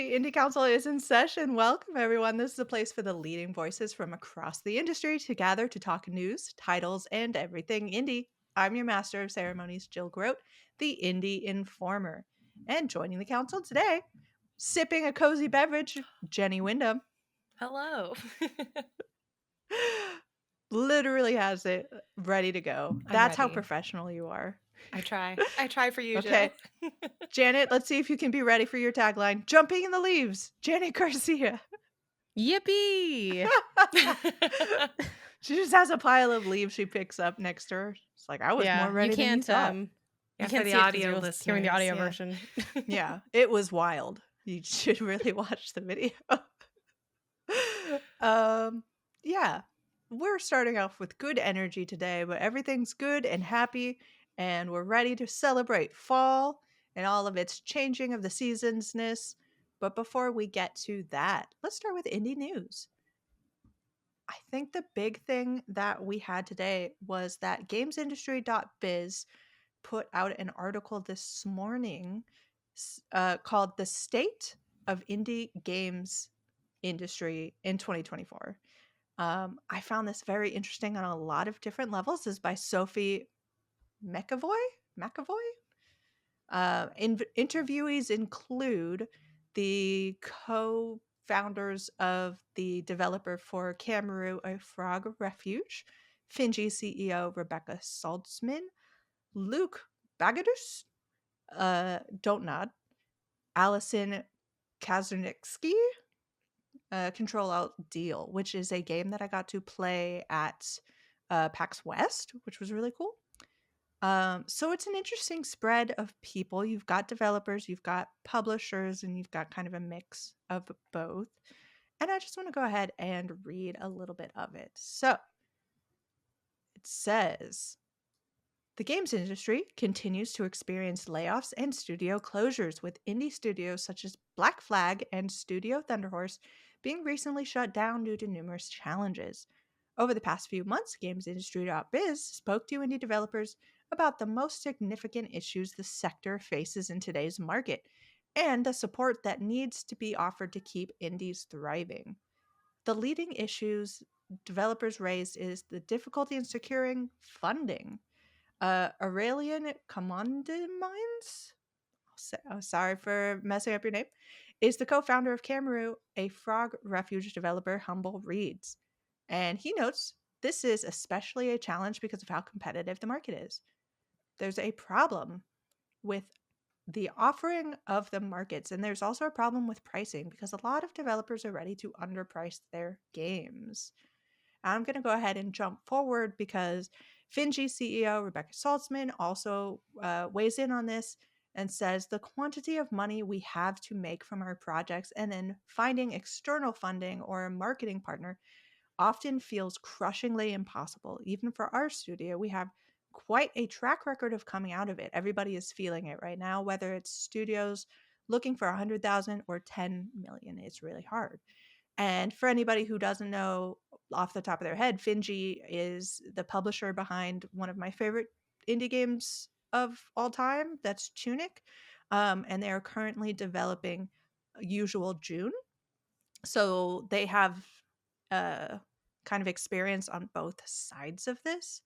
Yay! Indie Council is in session. Welcome, everyone. This is a place for the leading voices from across the industry to gather to talk news, titles, and everything indie. I'm your master of ceremonies, Jill Grote, the Indie Informer. And joining the council today, sipping a cozy beverage, Jenny Wyndham. Hello. Literally has it ready to go. I'm That's how ready. professional you are. I try. I try for you, Jill. Okay, Janet, let's see if you can be ready for your tagline. Jumping in the leaves, Janet Garcia. Yippee! She just has a pile of leaves she picks up next to her. It's like, I was more Yeah, ready than you thought. you Yeah, for can't the see it because audio you're hearing the listeners, audio yeah. version. Yeah, it was wild. You should really watch the video. um, yeah, we're starting off with good energy today, but everything's good and happy, and we're ready to celebrate fall and all of its changing of the seasonsness. But before we get to that, let's start with indie news. I think the big thing that we had today was that gamesindustry.biz put out an article this morning called The State of Indie Games Industry in 2024. I found this very interesting on a lot of different levels. This is by Sophie McAvoy. McAvoy? Interviewees include the co-founders of the developer for Cameru, a Frog Refuge, Finji CEO Rebecca Saltzman, Luke Bagadus, Don't Nod, Allison Kazernitsky, Control Alt Deal, which is a game that I got to play at PAX West, which was really cool. So it's an interesting spread of people. You've got developers, you've got publishers, and you've got kind of a mix of both. And I just want to go ahead and read a little bit of it. So it says the games industry continues to experience layoffs and studio closures, with indie studios such as Black Flag and Studio Thunderhorse being recently shut down due to numerous challenges. Over the past few months, GamesIndustry.biz spoke to indie developers about the most significant issues the sector faces in today's market and the support that needs to be offered to keep indies thriving. The leading issues developers raised is the difficulty in securing funding. Aurelian Commandimines, sorry for messing up your name, is the co-founder of Cameru, a frog refuge developer, Humble Reads. And he notes this is especially a challenge because of how competitive the market is. There's a problem with the offering of the markets, and there's also a problem with pricing because a lot of developers are ready to underprice their games. I'm going to go ahead and jump forward because Finji CEO Rebecca Saltzman also weighs in on this and says the quantity of money we have to make from our projects and then finding external funding or a marketing partner often feels crushingly impossible. Even for our studio, we have quite a track record of coming out of it. Everybody is feeling it right now, whether it's studios looking for 100,000 or 10 million. It's really hard. And for anybody who doesn't know off the top of their head, Finji is the publisher behind one of my favorite indie games of all time. That's Tunic. And they are currently developing Usual June. So they have kind of experience on both sides of this.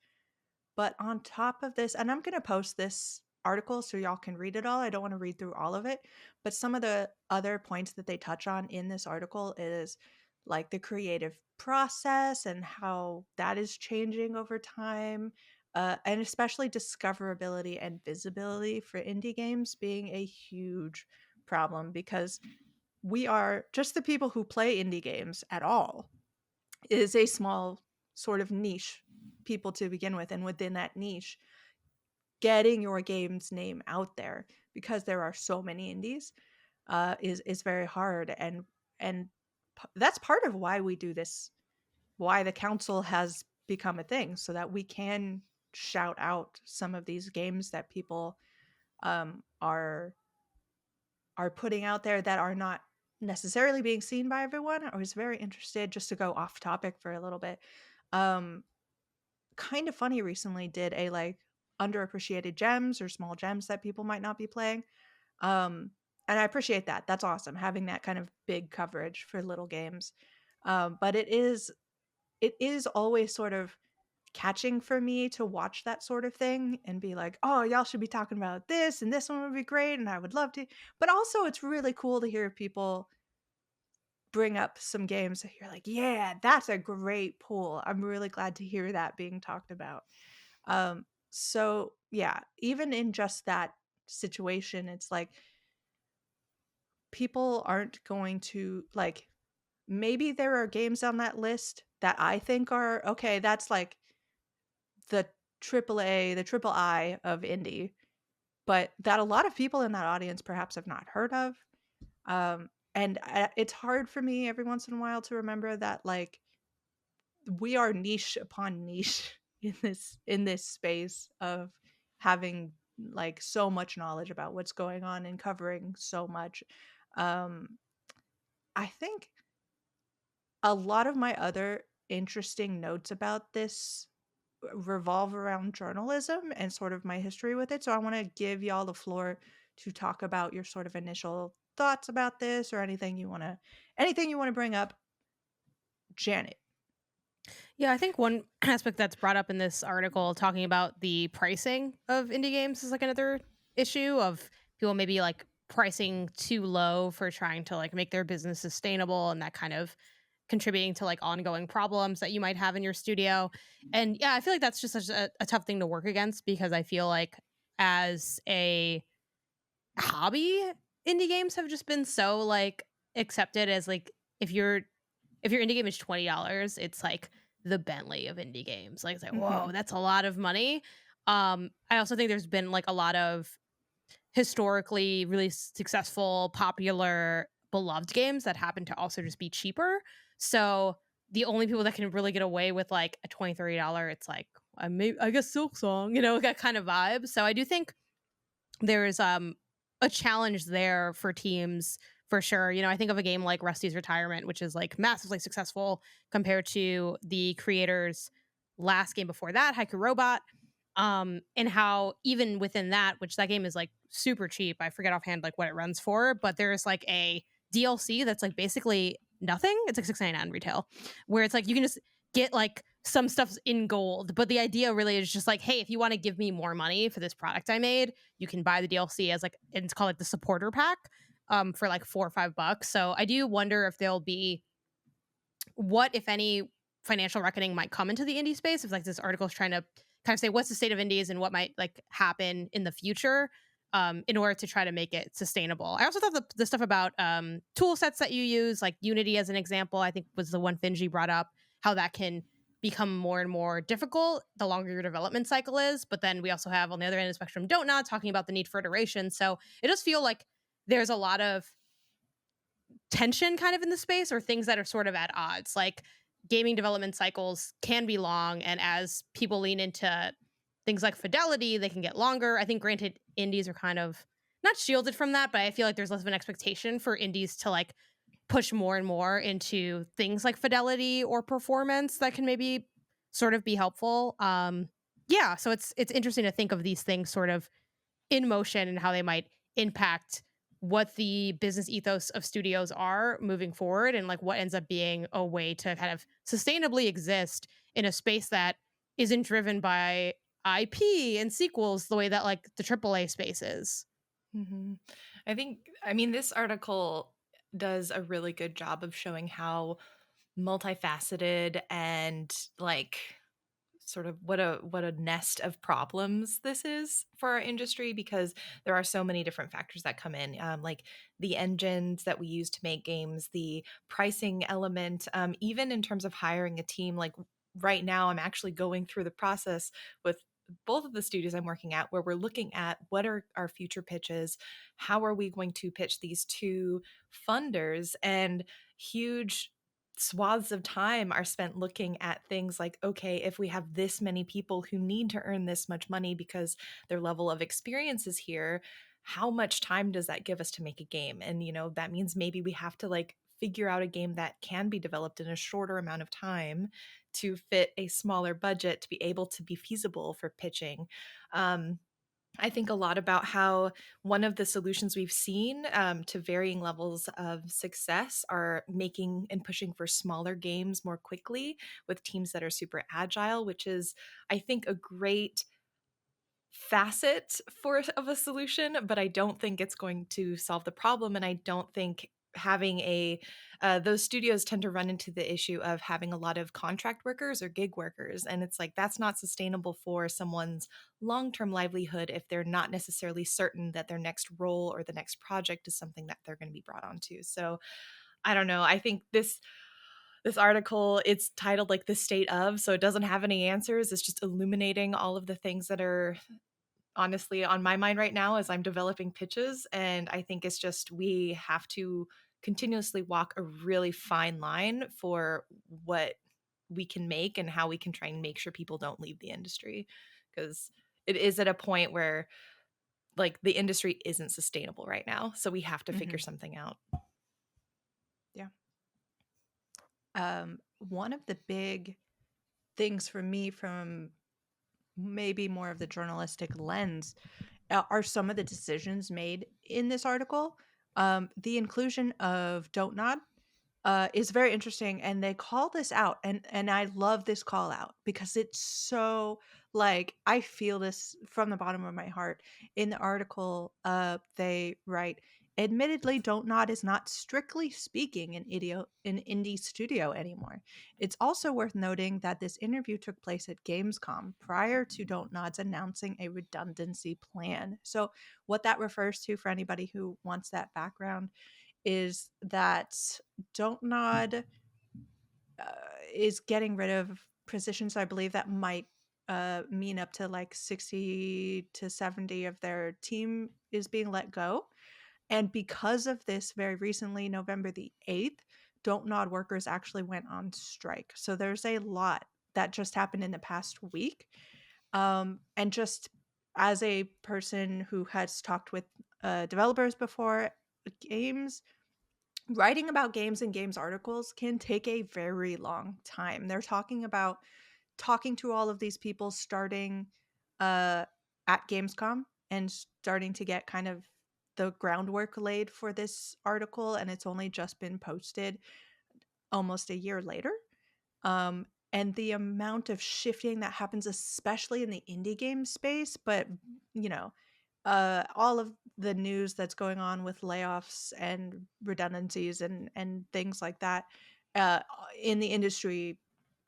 But on top of this, and I'm going to post this article so y'all can read it all. I don't want to read through all of it, but some of the other points that they touch on in this article is like the creative process and how that is changing over time, and especially discoverability and visibility for indie games being a huge problem because we are just the people who play indie games at all is a small sort of niche people to begin with, and within that niche getting your game's name out there because there are so many indies is very hard, and that's part of why we do this, why the council has become a thing, so that we can shout out some of these games that people um, are are putting out there that are not necessarily being seen by everyone. I was very interested, just to go off topic for a little bit. um Kind of Funny recently did a like underappreciated gems or small gems that people might not be playing. um And I appreciate that. That's awesome, having that kind of big coverage for little games. But it is always sort of catching for me to watch that sort of thing and be like, oh, y'all should be talking about this and this one would be great and I would love to. But also, it's really cool to hear people bring up some games that you're like, yeah, that's a great pool. I'm really glad to hear that being talked about. So yeah, even in just that situation, it's like people aren't going to like, maybe there are games on that list that I think are okay, that's like the triple A, the triple I of indie, but that a lot of people in that audience perhaps have not heard of. And it's hard for me every once in a while to remember that like we are niche upon niche in this space of having like so much knowledge about what's going on and covering so much. Um, I think a lot of my other interesting notes about this revolve around journalism and sort of my history with it. So I want to give y'all the floor to talk about your sort of initial thoughts about this or anything you want to bring up. Janet. Yeah, I think one aspect that's brought up in this article talking about the pricing of indie games is like another issue of people maybe like pricing too low for trying to like make their business sustainable, and that kind of contributing to like ongoing problems that you might have in your studio. And yeah, I feel like that's just such a tough thing to work against, because I feel like as a hobby, indie games have just been so like accepted as like if your indie game is $20, it's like the Bentley of indie games. Like it's like, whoa, Mm-hmm. that's a lot of money. I also think there's been like a lot of historically really successful, popular, beloved games that happen to also just be cheaper. So the only people that can really get away with like a $20-$30, it's like I guess Silk Song, that kind of vibe. So I do think there's a challenge there for teams for sure. I think of a game like Rusty's Retirement, which is like massively successful compared to the creator's last game before that, Haiku Robot. And how even within that, which that game is like super cheap, I forget offhand like what it runs for, but there's like a DLC that's like basically nothing. It's like $6.99 retail, where it's like you can just get like some stuff's in gold, but the idea really is just like, hey, if you want to give me more money for this product I made, you can buy the DLC as like, and it's called like the supporter pack, for like $4 or $5. So I do wonder if there'll be what, if any, financial reckoning might come into the indie space, if like this article is trying to kind of say what's the state of indies and what might like happen in the future, in order to try to make it sustainable. I also thought the stuff about tool sets that you use, like Unity as an example, I think was the one Finji brought up, how that can become more and more difficult the longer your development cycle is. But then we also have on the other end of the spectrum Don't talking about the need for iteration. So it does feel like there's a lot of tension kind of in the space, or things that are sort of at odds. Like gaming development cycles can be long, and as people lean into things like fidelity, they can get longer. I think granted indies are kind of not shielded from that, but I feel like there's less of an expectation for indies to like push more and more into things like fidelity or performance that can maybe sort of be helpful. Yeah, so it's interesting to think of these things sort of in motion and how they might impact what the business ethos of studios are moving forward, and like what ends up being a way to kind of sustainably exist in a space that isn't driven by IP and sequels the way that like the AAA space is. Mm-hmm. I mean, this article does a really good job of showing how multifaceted and like sort of what a nest of problems this is for our industry, because there are so many different factors that come in, like the engines that we use to make games, the pricing element, even in terms of hiring a team. Like right now I'm actually going through the process with both of the studios I'm working at, where we're looking at what are our future pitches, how are we going to pitch these to funders, and huge swaths of time are spent looking at things like, okay, if we have this many people who need to earn this much money because their level of experience is here, how much time does that give us to make a game? And that means maybe we have to like figure out a game that can be developed in a shorter amount of time to fit a smaller budget to be able to be feasible for pitching. I think a lot about how one of the solutions we've seen to varying levels of success are making and pushing for smaller games more quickly with teams that are super agile, which is, I think, a great facet of a solution, but I don't think it's going to solve the problem. And I don't think having those studios tend to run into the issue of having a lot of contract workers or gig workers. And it's like that's not sustainable for someone's long term livelihood if they're not necessarily certain that their next role or the next project is something that they're going to be brought onto. So I don't know. I think this article, it's titled like the state of, so it doesn't have any answers. It's just illuminating all of the things that are honestly on my mind right now as I'm developing pitches. And I think it's just we have to continuously walk a really fine line for what we can make and how we can try and make sure people don't leave the industry. Because it is at a point where like the industry isn't sustainable right now. So we have to figure something out. Yeah. One of the big things for me from maybe more of the journalistic lens are some of the decisions made in this article. The inclusion of Don't Nod is very interesting, and they call this out, and I love this call out because it's so like I feel this from the bottom of my heart. In the article, they write, admittedly, Don't Nod is not strictly speaking an indie studio anymore. It's also worth noting that this interview took place at Gamescom prior to Don't Nod's announcing a redundancy plan. So what that refers to, for anybody who wants that background, is that Don't Nod is getting rid of positions, I believe, that might mean up to like 60 to 70 of their team is being let go. And because of this, very recently, November the 8th, Don't Nod workers actually went on strike. So there's a lot that just happened in the past week. And just as a person who has talked with developers before, games writing about games and games articles can take a very long time. They're talking about talking to all of these people starting at Gamescom and starting to get kind of the groundwork laid for this article, and it's only just been posted almost a year later. And the amount of shifting that happens, especially in the indie game space, but you know, all of the news that's going on with layoffs and redundancies and things like that uh, in the industry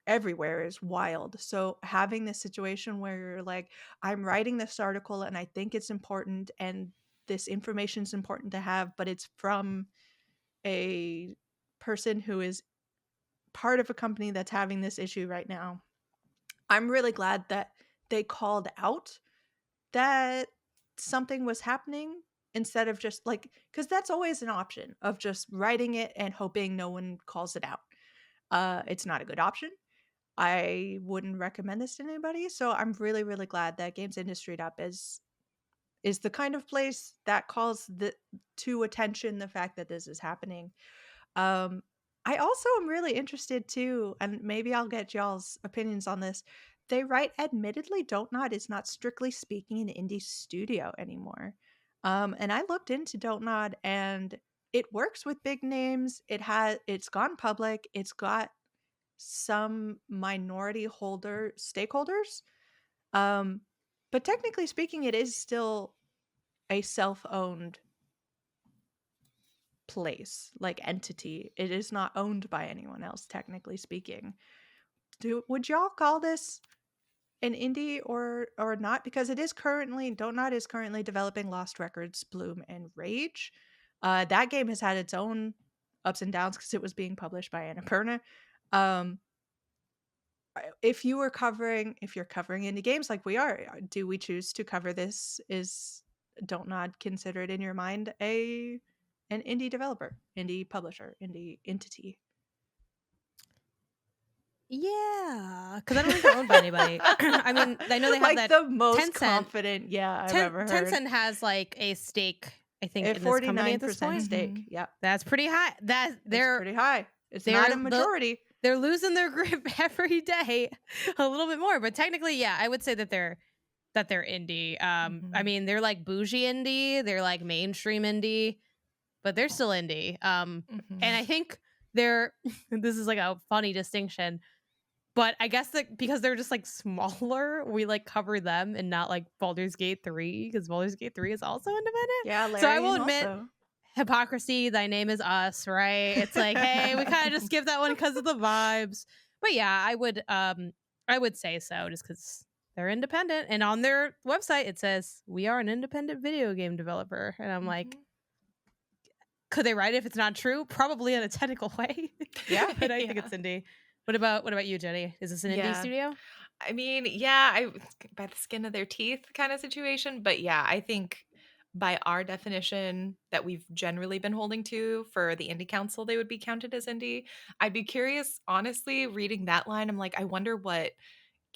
everywhere is wild. So having this situation where you're like, I'm writing this article and I think it's important and this information is important to have, but it's from a person who is part of a company that's having this issue right now. I'm really glad that they called out that something was happening instead of just like, because that's always an option of just writing it and hoping no one calls it out. It's not a good option. I wouldn't recommend this to anybody. So I'm really, really glad that Games Industry Up is the kind of place that calls to attention the fact that this is happening. Um, I also am really interested too, and maybe I'll get y'all's opinions on this. They write, admittedly, Don't Nod is not strictly speaking an indie studio anymore. And I looked into Don't Nod, and it works with big names. It's gone public. It's got some minority stakeholders. But technically speaking, it is still a self-owned place, like entity. It is not owned by anyone else, technically speaking. Would y'all call this an indie or not? Because it is currently, Don't Nod is currently developing Lost Records, Bloom, and Rage. That game has had its own ups and downs because it was being published by Annapurna. If you're covering indie games like we are, do we choose to cover this? Is Don't Nod considered in your mind an indie developer, indie publisher, indie entity? Yeah, because I don't think they're owned by anybody. I mean, I know they have like that the most Tencent. confident, I've ever heard. Tencent has like a stake, I think, A in this company at this 49% point. stake. Yeah, That's pretty high. it's pretty high. It's not a majority. They're losing their grip every day a little bit more, but technically, yeah, I would say that they're that they're indie. I Mhm. mean, they're like bougie indie, they're like mainstream indie, but they're still indie. And Mhm. I think they're this is like a funny distinction, but I guess that because they're just like smaller, we like cover them and not like Baldur's Gate 3 because Baldur's Gate 3 is also independent. Yeah, So I will Larian admit, also. hypocrisy, thy name is us, right? It's like, hey, we kind of just skip that one because of the vibes. But yeah, I would say so just because they're independent. And on their website it says we are an independent video game developer. And I'm like, Mhm. could they write it if it's not true? Probably in a technical way. Yeah. But I think Yeah. it's indie. What about you, Jenny? Is this an indie Yeah. studio? I mean, yeah, I by the skin of their teeth kind of situation, but yeah, I think by our definition that we've generally been holding to for the indie council, they would be counted as indie. I'd be curious, honestly, reading that line, I'm like, I wonder what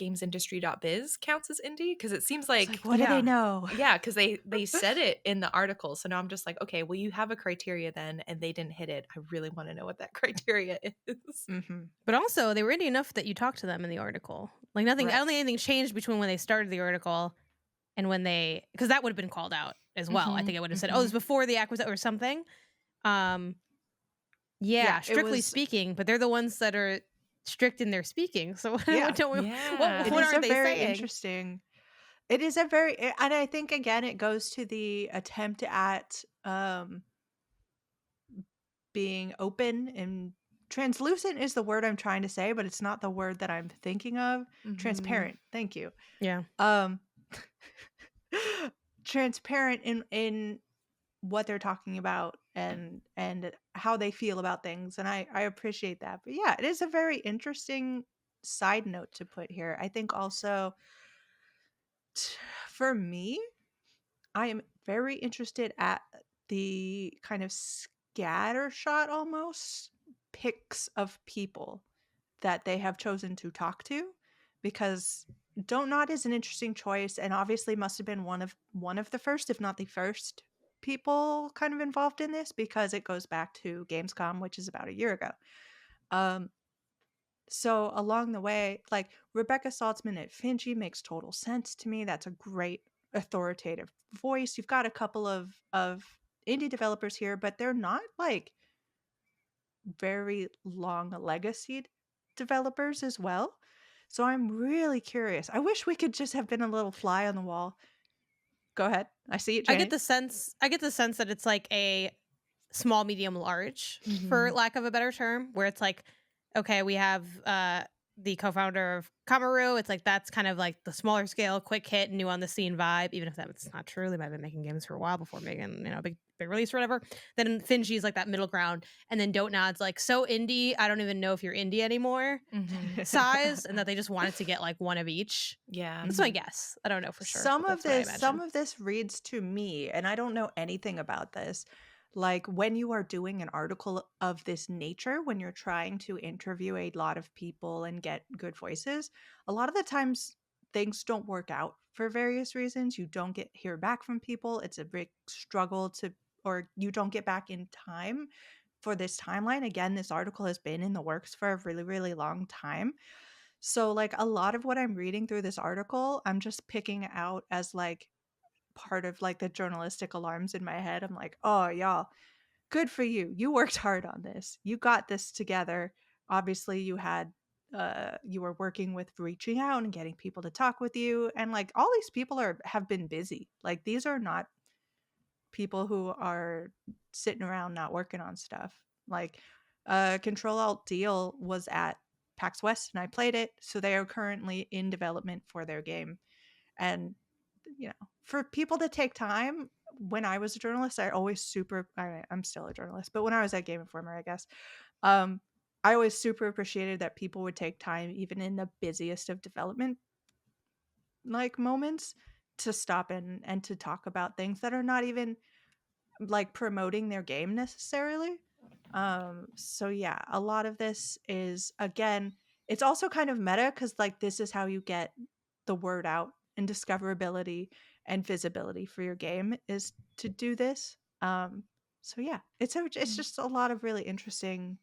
gamesindustry.biz counts as indie because it seems It's like like, what do they Yeah. know? yeah, because they said it in the article. So now I'm just like, okay, well, you have a criteria then, and they didn't hit it. I really want to know what that criteria is. Mm-hmm. But also, they were indie enough that you talked to them in the article. Like nothing, I Right. don't think anything changed between when they started the article and when they, because that would have been called out as well. I Hmm. think it would have said, "Oh, it was Hmm. before the acquisition or something." Um, Yeah, yeah, it strictly was. speaking, but they're the ones that are strict in their speaking. So what Yeah, don't we, it what Yeah. is a aren't they very saying? interesting. It is a very, and I think again, it goes to the attempt at being open and translucent is the word I'm trying to say, but it's not the word that I'm thinking of. Hmm. Transparent. Thank you. Yeah, Um, transparent in what they're talking about and how they feel about things, and I appreciate that. But yeah, it is a very interesting side note to put here. I think also for me, I am very interested at the kind of scattershot almost pics of people that they have chosen to talk to, because Don't Nod is an interesting choice and obviously must have been one of the first, if not the first people kind of involved in this, because it goes back to Gamescom, which is about a year ago. Um so along the way, like Rebecca Saltzman at Finji makes total sense to me. That's a great authoritative voice. You've got a couple of indie developers here, but they're not like very long legacy developers as well. So I'm really curious. I wish we could just have been a little fly on the wall. Go ahead. I see it, Jenny. I get the sense that it's like a small, medium, large, for Hmm. lack of a better term, where it's like, okay, we have the co-founder of Kamaru. It's like that's kind of like the smaller scale, quick hit, new on the scene vibe. Even if that's not true, they might have been making games for a while before making big release or whatever. Then Finji is like that middle ground, and then Don't Nod's like so indie. I don't even know if you're indie anymore Hmm. size, and that they just wanted to get like one of each. Yeah. That's my guess. I don't know for sure, some but of that's what I this some imagine. of this reads to me, and I don't know anything about this, like when you are doing an article of this nature, when you're trying to interview a lot of people and get good voices, a lot of the times things don't work out for various reasons. You don't get hear back from people. It's a big struggle to, or you don't get back in time for this timeline. Again, this article has been in the works for a really, really long time. So, like, a lot of what I'm reading through this article, I'm just picking out as like part of like the journalistic alarms in my head. I'm like, oh, y'all, good for you. You worked hard on this. You got this together. Obviously, you were working with reaching out and getting people to talk with you. And like all these people have been busy. Like, these are not people who are sitting around not working on stuff. Like, Control Alt Deal was at PAX West and I played it, so they are currently in development for their game. And for people to take time, when I was a journalist, I'm still a journalist, but when I was at Game Informer, I guess, um, I always super appreciated that people would take time, even in the busiest of development like moments, to stop and to talk about things that are not even like promoting their game necessarily. So yeah, a lot of this is, again, it's also kind of meta because like this is how you get the word out and discoverability and visibility for your game, is to do this. So yeah, it's just a lot of really interesting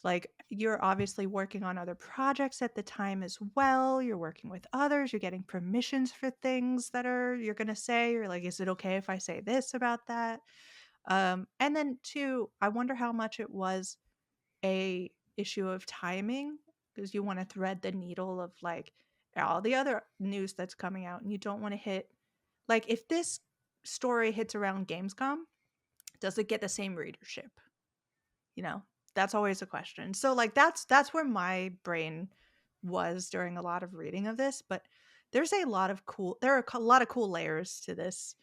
Like, you're obviously working on other projects at the time as well. You're working with others. You're getting permissions for things that you're going to say. You're like, is it okay if I say this about that? And then, two, I wonder how much it was a issue of timing because you want to thread the needle of like all the other news that's coming out, and you don't want to hit like if this story hits around Gamescom, does it get the same readership? You know, that's always a question. So like that's where my brain was during a lot of reading of this, but there are a lot of cool layers to this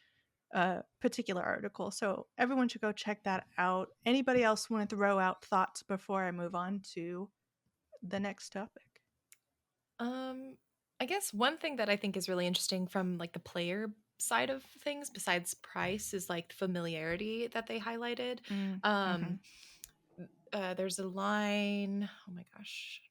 particular article. So everyone should go check that out. Anybody else want to throw out thoughts before I move on to the next topic? I guess one thing that I think is really interesting from like the player side of things, besides price, is like familiarity that they highlighted. Mm-hmm. Um, there's a line. Oh my gosh.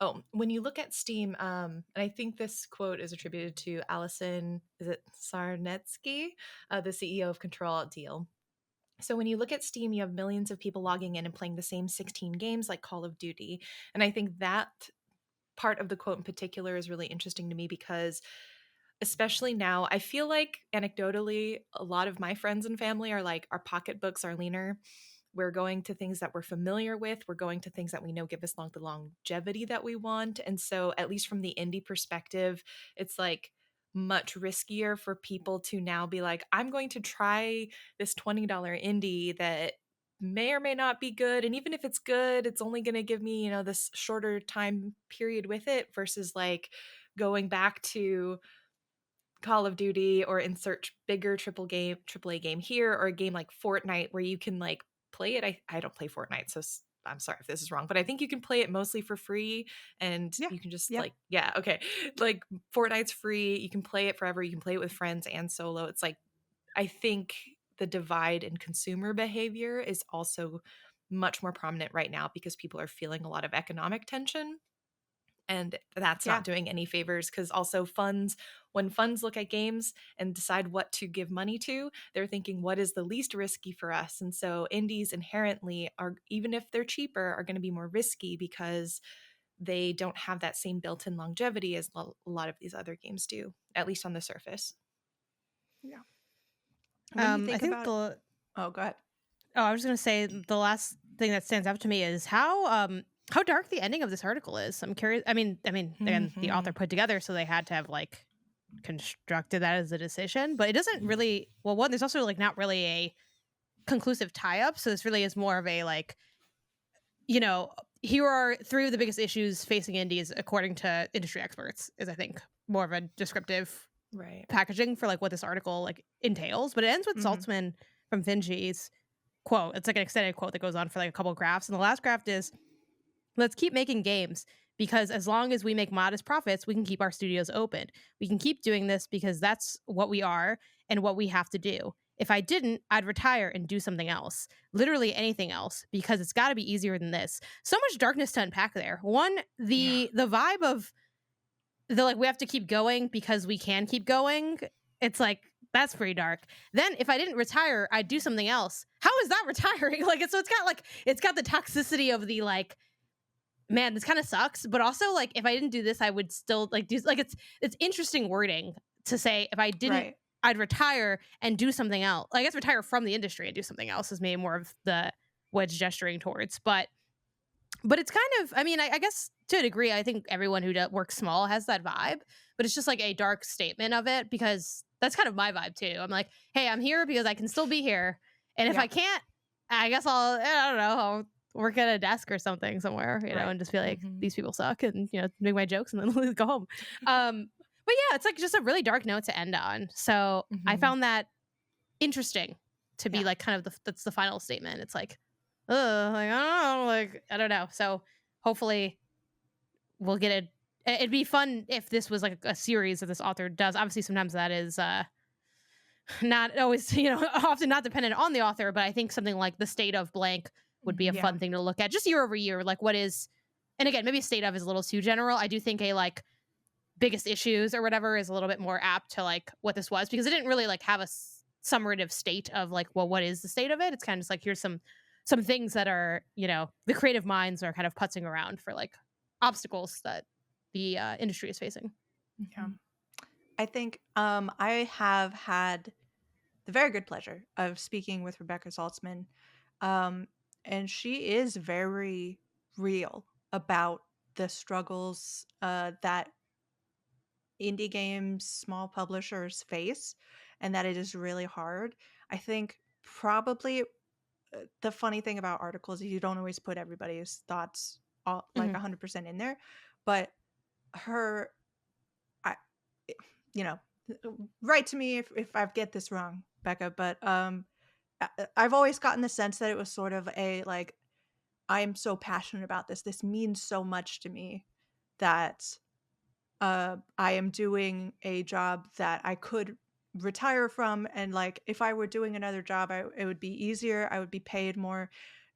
Oh, when you look at Steam, and I think this quote is attributed to Allison, is it Sarnetsky, the CEO of Control Deal. So when you look at Steam, you have millions of people logging in and playing the same 16 games like Call of Duty. And I think that part of the quote in particular is really interesting to me because especially now, I feel like anecdotally, a lot of my friends and family are like, our pocketbooks are leaner. We're going to things that we're familiar with. We're going to things that we know give us the longevity that we want. And so, at least from the indie perspective, it's like much riskier for people to now be like, I'm going to try this $20 indie that may or may not be good. And even if it's good, it's only going to give me, this shorter time period with it versus like going back to Call of Duty or insert bigger AAA game here, or a game like Fortnite where you can like play it. I don't play Fortnite, so I'm sorry if this is wrong, but I think you can play it mostly for free and Yeah. you can just Yep. like, yeah, okay. Like Fortnite's free. You can play it forever. You can play it with friends and solo. It's like, I think the divide in consumer behavior is also much more prominent right now because people are feeling a lot of economic tension, and that's Yeah. not doing any favors because also when funds look at games and decide what to give money to, they're thinking what is the least risky for us. And so indies inherently are, even if they're cheaper, are going to be more risky because they don't have that same built-in longevity as a lot of these other games do, at least on the surface. Yeah. What do you think I think about? Oh, go ahead. I was gonna say the last thing that stands out to me is how dark the ending of this article is. I'm curious. I mean, again, the author put together, so they had to have like constructed that as a decision, but it doesn't really. Well, one, there's also like not really a conclusive tie-up, so this really is more of a like, here are three of the biggest issues facing indies according to industry experts. Is I think more of a descriptive Right. packaging for like what this article like entails, but it ends with Mhm. Saltzman from Finji's quote. It's like an extended quote that goes on for like a couple of graphs. And the last graph is, let's keep making games because as long as we make modest profits, we can keep our studios open. We can keep doing this because that's what we are and what we have to do. If I didn't, I'd retire and do something else, literally anything else, because it's got to be easier than this. So much darkness to unpack there. One, the vibe of the like we have to keep going because we can keep going. It's like that's pretty dark. Then if I didn't retire, I'd do something else. How is that retiring? It's got the toxicity of the like, man, this kind of sucks. But also like if I didn't do this, I would still like do like it's interesting wording to say if I didn't, Right. I'd retire and do something else. I guess retire from the industry and do something else is maybe more of the wedge gesturing towards. But it's kind of, I mean, I guess to a degree, I think everyone who works small has that vibe, but it's just like a dark statement of it because that's kind of my vibe too. I'm like, hey, I'm here because I can still be here. And if Yeah. I can't, I guess I don't know, I'll work at a desk or something somewhere, Right. and just be like, Mhm. these people suck and, make my jokes and then go home. But yeah, it's like just a really dark note to end on. So I Mhm. found that interesting to be Yeah. like kind of that's the final statement. It's like, like I don't know. So hopefully we'll get it. It'd be fun if this was like a series that this author does. Obviously, sometimes that is not always, often not dependent on the author. But I think something like the state of blank would be a Yeah. fun thing to look at, just year over year. Like what is, and again, maybe state of is a little too general. I do think a like biggest issues or whatever is a little bit more apt to like what this was because it didn't really like have a summative state of like, well, what is the state of it? It's kind of just like here's some some things that are, the creative minds are kind of putzing around for like obstacles that the industry is facing. Yeah. Mhm. I think I have had the very good pleasure of speaking with Rebecca Saltzman. Um, and she is very real about the struggles that indie games, small publishers face, and that it is really hard. I think probably the funny thing about articles is you don't always put everybody's thoughts like Mhm. 100% in there, but her, I, you know, write to me if I get this wrong, Becca, but I've always gotten the sense that it was sort of a like, I'm so passionate about this. This means so much to me that I am doing a job that I could retire from, and like if I were doing another job, it would be easier. I would be paid more,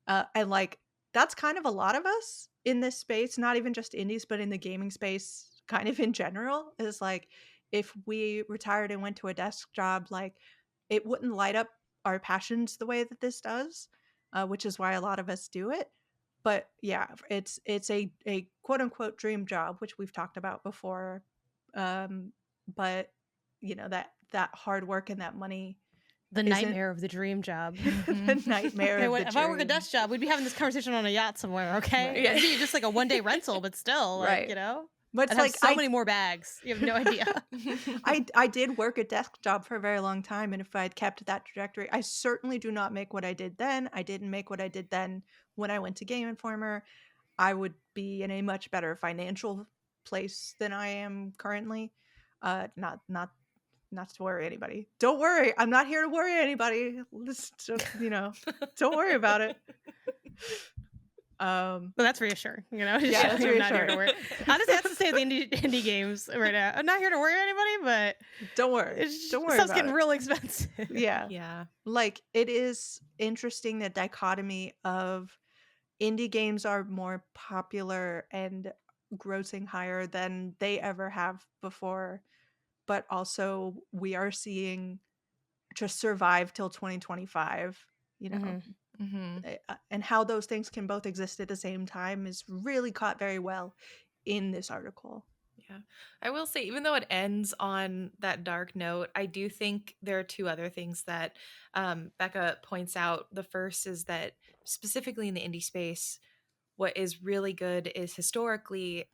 and like that's kind of a lot of us in this space, not even just indies, but in the gaming space, kind of in general. Is like if we retired and went to a desk job, like it wouldn't light up our passions the way that this does, which is why a lot of us do it. But yeah, it's a quote unquote dream job, which we've talked about before. But that hard work and that money The isn't nightmare of the dream job. the nightmare Okay, of the if I work a dream. desk job, we'd be having this conversation on a yacht somewhere, okay? Right. It'd be just like a one-day rental, but still, like, Right. But I'd it's have like so many more bags. You have no idea. I did work a desk job for a very long time, and if I had kept that trajectory, I certainly do not make what I did then. I didn't make what I did then when I went to Game Informer. I would be in a much better financial place than I am currently. Not to worry anybody. Don't worry. I'm not here to worry anybody. Let's just, don't worry about it. Well, that's reassuring, Yeah, that's I'm not here to reassuring. worry. Honestly, that's the state of the indie games right now. I'm not here to worry anybody, but Don't worry. Don't worry stuff's about getting it. real expensive. Yeah. Yeah. Like it is interesting, the dichotomy of indie games are more popular and grossing higher than they ever have before, but also we are seeing just survive till 2025, Mhm. Mhm. and how those things can both exist at the same time is really caught very well in this article. Yeah. I will say, even though it ends on that dark note, I do think there are two other things that Becca points out. The first is that specifically in the indie space, what is really good is historically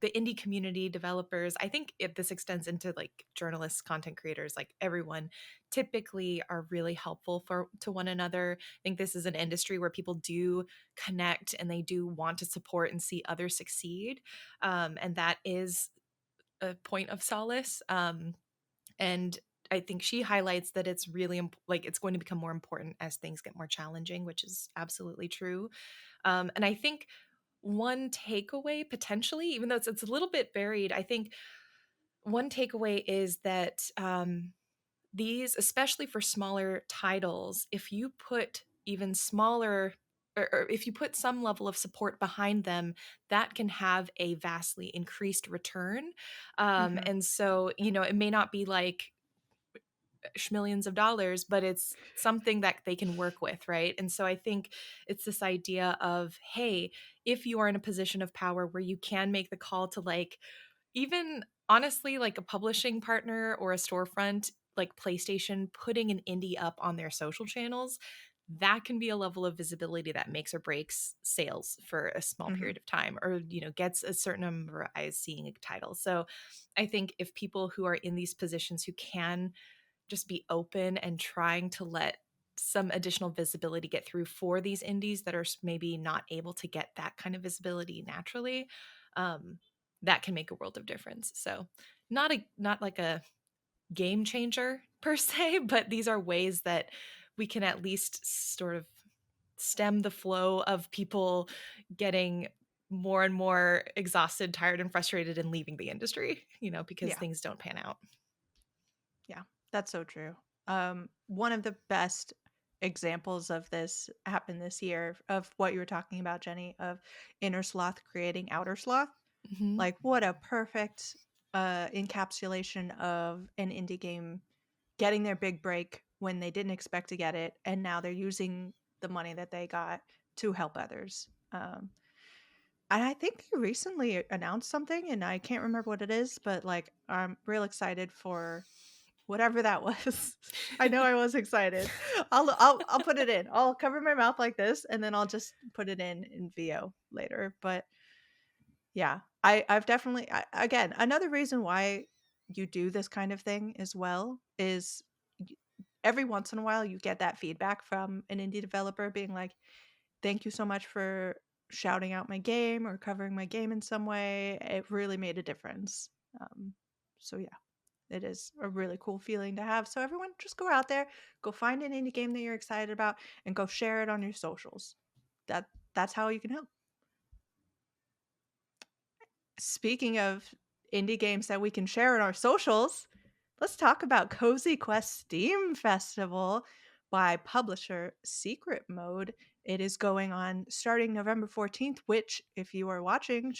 the indie community developers. I think this extends into like journalists, content creators, like everyone typically are really helpful to one another. I think this is an industry where people do connect and they do want to support and see others succeed, and that is a point of solace. And I think she highlights that it's really like it's going to become more important as things get more challenging, which is absolutely true. And I think one takeaway potentially, even though it's a little bit varied, I think one takeaway is that these, especially for smaller titles, if you put even smaller or if you put some level of support behind them, that can have a vastly increased return. Mhm. And so, it may not be like millions of dollars, but it's something that they can work with, right? And so I think it's this idea of, hey, if you are in a position of power where you can make the call to like even honestly like a publishing partner or a storefront like PlayStation putting an indie up on their social channels, that can be a level of visibility that makes or breaks sales for a small Mhm. period of time, or gets a certain number of eyes seeing a title. So I think if people who are in these positions who can just be open and trying to let some additional visibility get through for these indies that are maybe not able to get that kind of visibility naturally, that can make a world of difference. So not like a game changer per se, but these are ways that we can at least sort of stem the flow of people getting more and more exhausted, tired, and frustrated and leaving the industry, because Yeah. things don't pan out. Yeah, that's so true. One of the best examples of this happened this year, of what you were talking about, Jenny, of Inner Sloth creating Outer Sloth. Mhm. Like, what a perfect encapsulation of an indie game getting their big break when they didn't expect to get it, and now they're using the money that they got to help others. And I think they recently announced something, and I can't remember what it is, but like I'm real excited for whatever that was. I know I was excited. I'll put it in. I'll cover my mouth like this, and then I'll just put it in VO later. But yeah, I've definitely again, another reason why you do this kind of thing as well is y- every once in a while you get that feedback from an indie developer being like, "Thank you so much for shouting out my game or covering my game in some way. It really made a difference." Um, so yeah, it is a really cool feeling to have. So everyone, just go out there, go find an indie game that you're excited about, and go share it on your socials. That's how you can help. Speaking of indie games that we can share on our socials, let's talk about Cozy Quest Steam Festival by publisher Secret Mode. It is going on starting November 14th, which, if you are watching,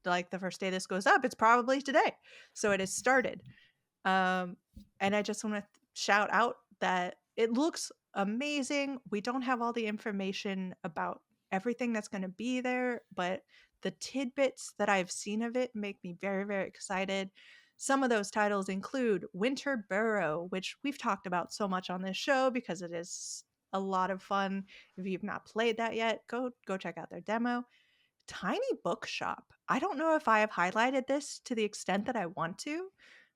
like the first day this goes up, it's probably today. So it has started. Um, and I just want to shout out that it looks amazing. We don't have all the information about everything that's going to be there, but the tidbits that I've seen of it make me very, very excited. Some of those titles include Winter Burrow, which we've talked about so much on this show because it is a lot of fun. If you've not played that yet, go check out their demo. Tiny Bookshop. I don't know if I have highlighted this to the extent that I want to,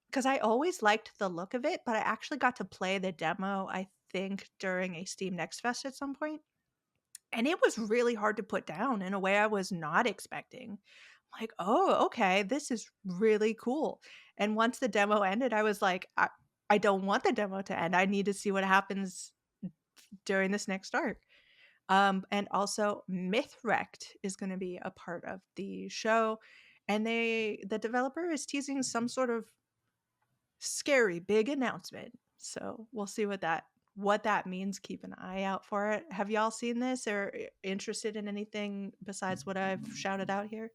because I always liked the look of it, but I actually got to play the demo, I think, during a Steam Next Fest at some point, and it was really hard to put down in a way I was not expecting. Like, oh, okay, this is really cool. And once the demo ended, I was like, I don't want the demo to end. I need to see what happens during this next arc. And also Mythwrecked is going to be a part of the show, and the developer is teasing some sort of scary big announcement. So we'll see what that means. Keep an eye out for it. Have y'all seen this or interested in anything besides what I've shouted out here?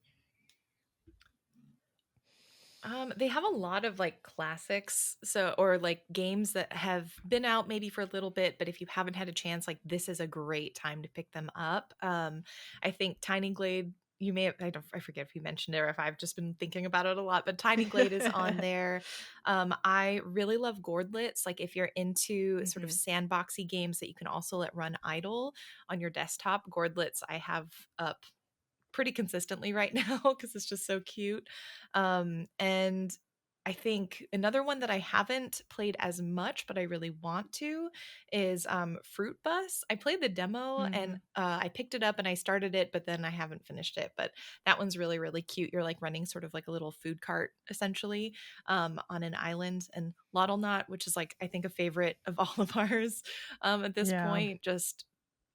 They have a lot of like classics, so or like games that have been out maybe for a little bit, but if you haven't had a chance, like this is a great time to pick them up. I think Tiny Glade, you may have, I forget if you mentioned it or if I've just been thinking about it a lot, but Tiny Glade is on there. I really love Gordlets. Like if you're into sort of Mhm. sandboxy games that you can also let run idle on your desktop, Gordlets I have up pretty consistently right now because it's just so cute. And I think another one that I haven't played as much, but I really want to, is Fruit Bus. I played the demo and Mhm. I picked it up and I started it, but then I haven't finished it. But that one's really, really cute. You're like running sort of like a little food cart essentially on an island. And Lottle Knot, which is like, I think a favorite of all of ours at this Yeah. point, just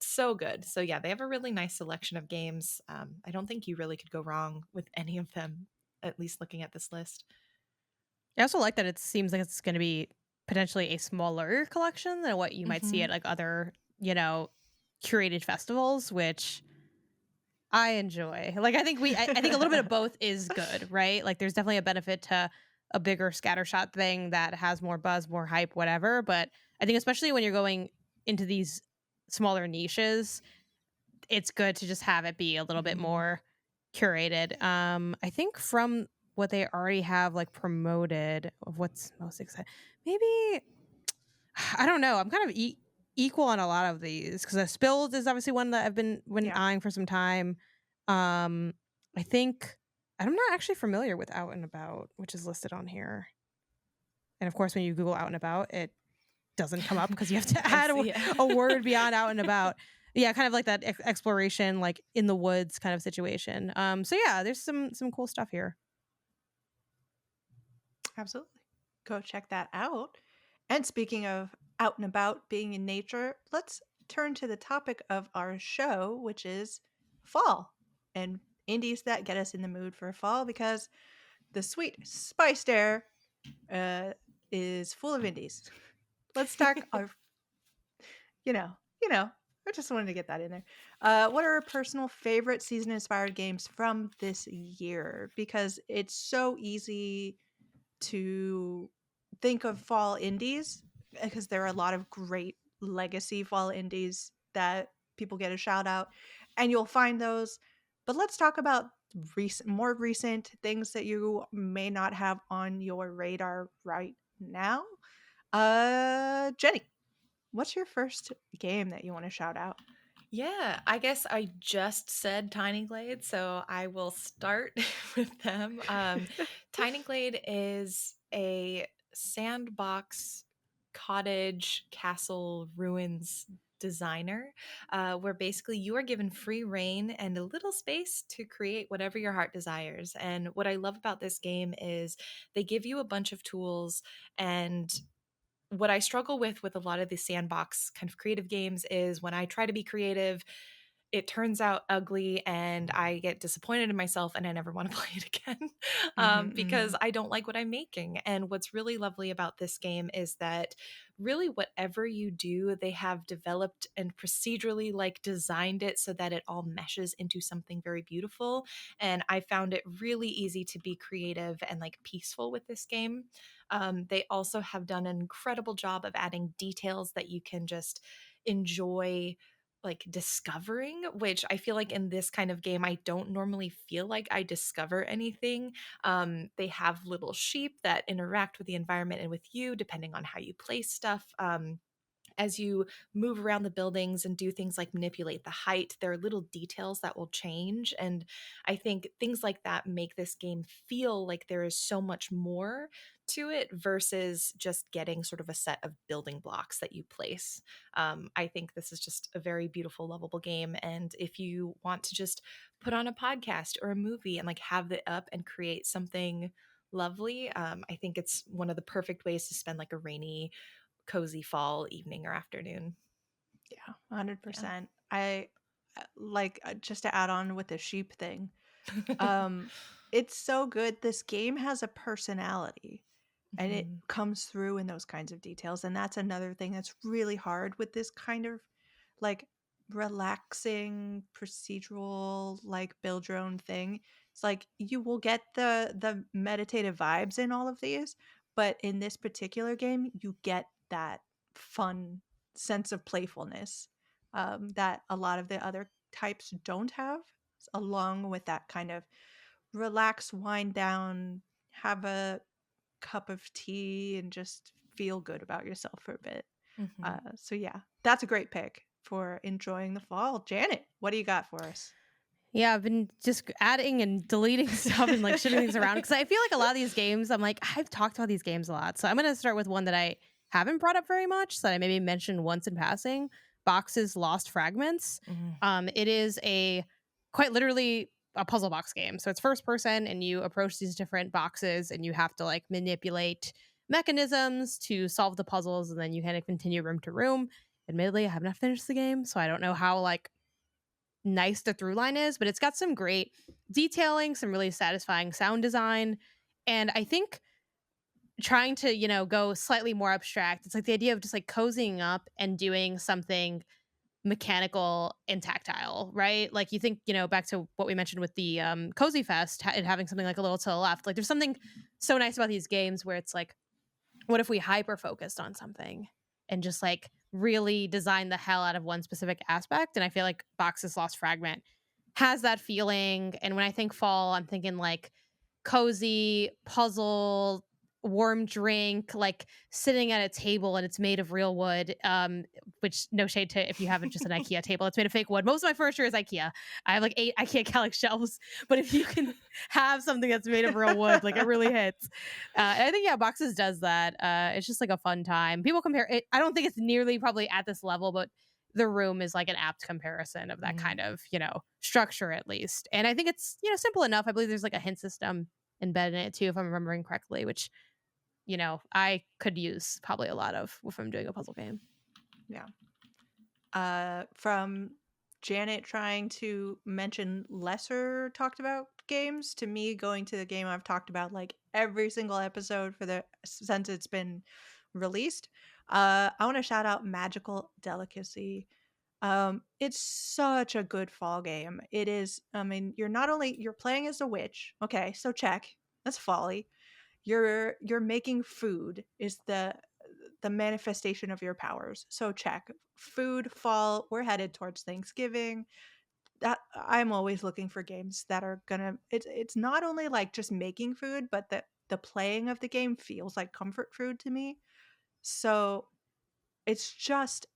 so good. So yeah, they have a really nice selection of games. I don't think you really could go wrong with any of them, at least looking at this list. I also like that it seems like it's going to be potentially a smaller collection than what you might see Hmm. at like other, curated festivals, which I enjoy. Like I think a little bit of both is good, right? Like there's definitely a benefit to a bigger scattershot thing that has more buzz, more hype, whatever. But I think especially when you're going into these smaller niches, it's good to just have it be a little bit Mhm. more curated. I think from what they already have like promoted of what's most exciting, maybe I don't know. I'm kind of equal on a lot of these because Spilled is obviously one that I've been Yeah. eyeing for some time. Um, I think I'm not actually familiar with Out and About, which is listed on here. And of course, when you Google Out and About, it doesn't come up because you have to I add see it. a word beyond Out and About. Yeah, kind of like that exploration, like in the woods kind of situation. So yeah, there's some cool stuff here. Absolutely. Go check that out. And speaking of out and about being in nature, let's turn to the topic of our show, which is fall and indies that get us in the mood for fall, because the sweet spiced air uh, is full of indies. Let's talk our, you know, you know, I just wanted to get that in there. What are our personal favorite season inspired games from this year? Because it's so easy to think of fall indies because there are a lot of great legacy fall indies that people get a shout out, and you'll find those. But let's talk about more recent things that you may not have on your radar right now. Jenny, what's your first game that you want to shout out? Yeah, I guess I just said Tiny Glade, so I will start with them. Tiny Glade is a sandbox cottage castle ruins designer, where basically you are given free reign and a little space to create whatever your heart desires. And what I love about this game is they give you a bunch of tools, and what I struggle with a lot of the sandbox kind of creative games is when I try to be creative, it turns out ugly and I get disappointed in myself and I never want to play it again because I don't like what I'm making. And what's really lovely about this game is that really whatever you do, they have developed and procedurally like designed it so that it all meshes into something very beautiful. And I found it really easy to be creative and like peaceful with this game. They also have done an incredible job of adding details that you can just enjoy like discovering, which I feel like in this kind of game I don't normally feel like I discover anything. They have little sheep that interact with the environment and with you depending on how you place stuff. As you move around the buildings and do things like manipulate the height, there are little details that will change. And I think things like that make this game feel like there is so much more to it versus just getting sort of a set of building blocks that you place. I think this is just a very beautiful, lovable game. And if you want to just put on a podcast or a movie and like have it up and create something lovely, I think it's one of the perfect ways to spend like a rainy cozy fall evening or afternoon. Yeah, 100%. I like just to add on with the sheep thing. It's so good. This game has a personality and it Mhm. comes through in those kinds of details. And that's another thing that's really hard with this kind of like relaxing procedural like build your own thing. It's like you will get the meditative vibes in all of these, but in this particular game you get that fun sense of playfulness that a lot of the other types don't have, along with that kind of relax, wind down, have a cup of tea, and just feel good about yourself for a bit. Mhm. So yeah, that's a great pick for enjoying the fall. Janet, what do you got for us? Yeah, I've been just adding and deleting stuff and like shifting things around because I feel like a lot of these games, I'm like, I've talked about these games a lot. So I'm going to start with one that I haven't brought up very much, that I maybe mentioned once in passing. Boxes Lost Fragments. Mhm. It is a quite literally a puzzle box game. So it's first person and you approach these different boxes and you have to like manipulate mechanisms to solve the puzzles and then you kind of continue room to room. Admittedly, I have not finished the game, so I don't know how like nice the through line is, but it's got some great detailing, some really satisfying sound design. And I think trying to, go slightly more abstract, it's like the idea of just like cozying up and doing something mechanical and tactile, right? Like you think, back to what we mentioned with the Cozy Fest and having something like a little to the left. Like there's something so nice about these games where it's like, what if we hyper focused on something and just like really design the hell out of one specific aspect? And I feel like Box's Lost Fragment has that feeling. And when I think fall, I'm thinking like cozy puzzle, warm drink, like sitting at a table and it's made of real wood. Which no shade to if you have just an IKEA table, it's made of fake wood. Most of my furniture is IKEA. I have like 8 IKEA Kallax shelves, but if you can have something that's made of real wood, like it really hits. And I think Boxes does that. It's just like a fun time. People compare it. I don't think it's nearly probably at this level, but the room is like an apt comparison of that Mhm. kind of structure at least. And I think it's simple enough. I believe there's like a hint system embedded in it too, if I'm remembering correctly, which I could use probably a lot of if I'm doing a puzzle game. Yeah. From Janet trying to mention lesser talked about games to me going to the game I've talked about like every single episode for the since it's been released. I want to shout out Magical Delicacy. It's such a good fall game. It is. I mean, you're playing as a witch. Okay, so check. That's folly. You're making food is the manifestation of your powers. So check. Food, fall, we're headed towards Thanksgiving. That I'm always looking for games that are gonna it's not only like just making food, but that the playing of the game feels like comfort food to me. So it's just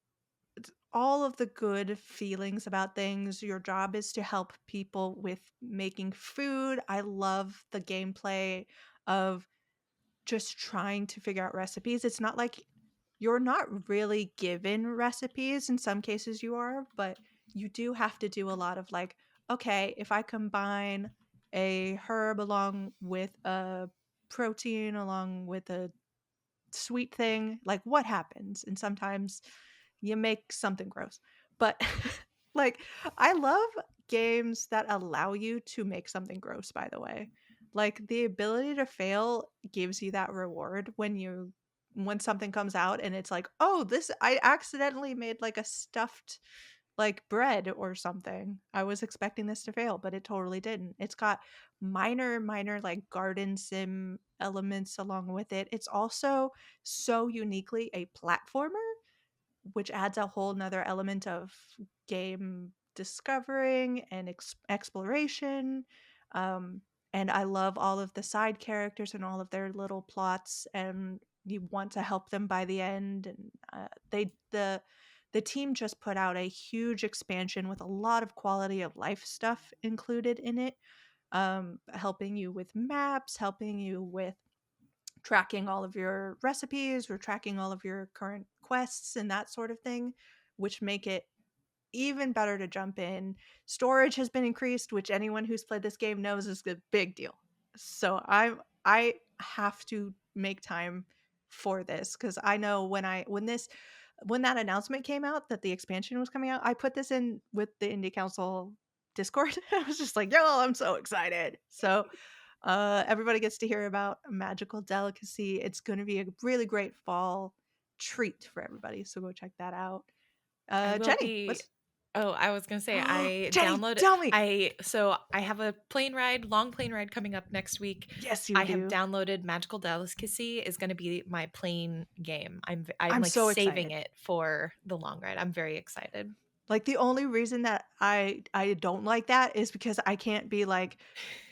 all of the good feelings about things. Your job is to help people with making food. I love the gameplay of just trying to figure out recipes. It's not like you're not really given recipes. In some cases you are, but you do have to do a lot of like, okay, if I combine a herb along with a protein along with a sweet thing, like what happens? And sometimes you make something gross. But like I love games that allow you to make something gross, by the way. Like the ability to fail gives you that reward when something comes out and it's like, "Oh, this I accidentally made like a stuffed like bread or something. I was expecting this to fail, but it totally didn't." It's got minor like garden sim elements along with it. It's also so uniquely a platformer, which adds a whole nother element of game discovering and exploration. Um, and I love all of the side characters and all of their little plots, and you want to help them by the end. And the team just put out a huge expansion with a lot of quality of life stuff included in it, helping you with maps, helping you with tracking all of your recipes or tracking all of your current quests and that sort of thing, which make it even better to jump in. Storage has been increased, which anyone who's played this game knows is a big deal. So I have to make time for this because I know when that announcement came out that the expansion was coming out, I put this in with the Indie Council Discord. I was just like, yo, I'm so excited. So everybody gets to hear about Magical Delicacy. It's going to be a really great fall treat for everybody. So go check that out. I will Jenny, be. what's Oh, I was gonna say I Jenny? downloaded. Tell me. I have a long plane ride coming up next week. Yes, you I have do. downloaded Magical Delicacy is going to be my plane game. I'm I'm like so saving excited. it for the long ride. I'm very excited. Like the only reason that I don't like that is because I can't be like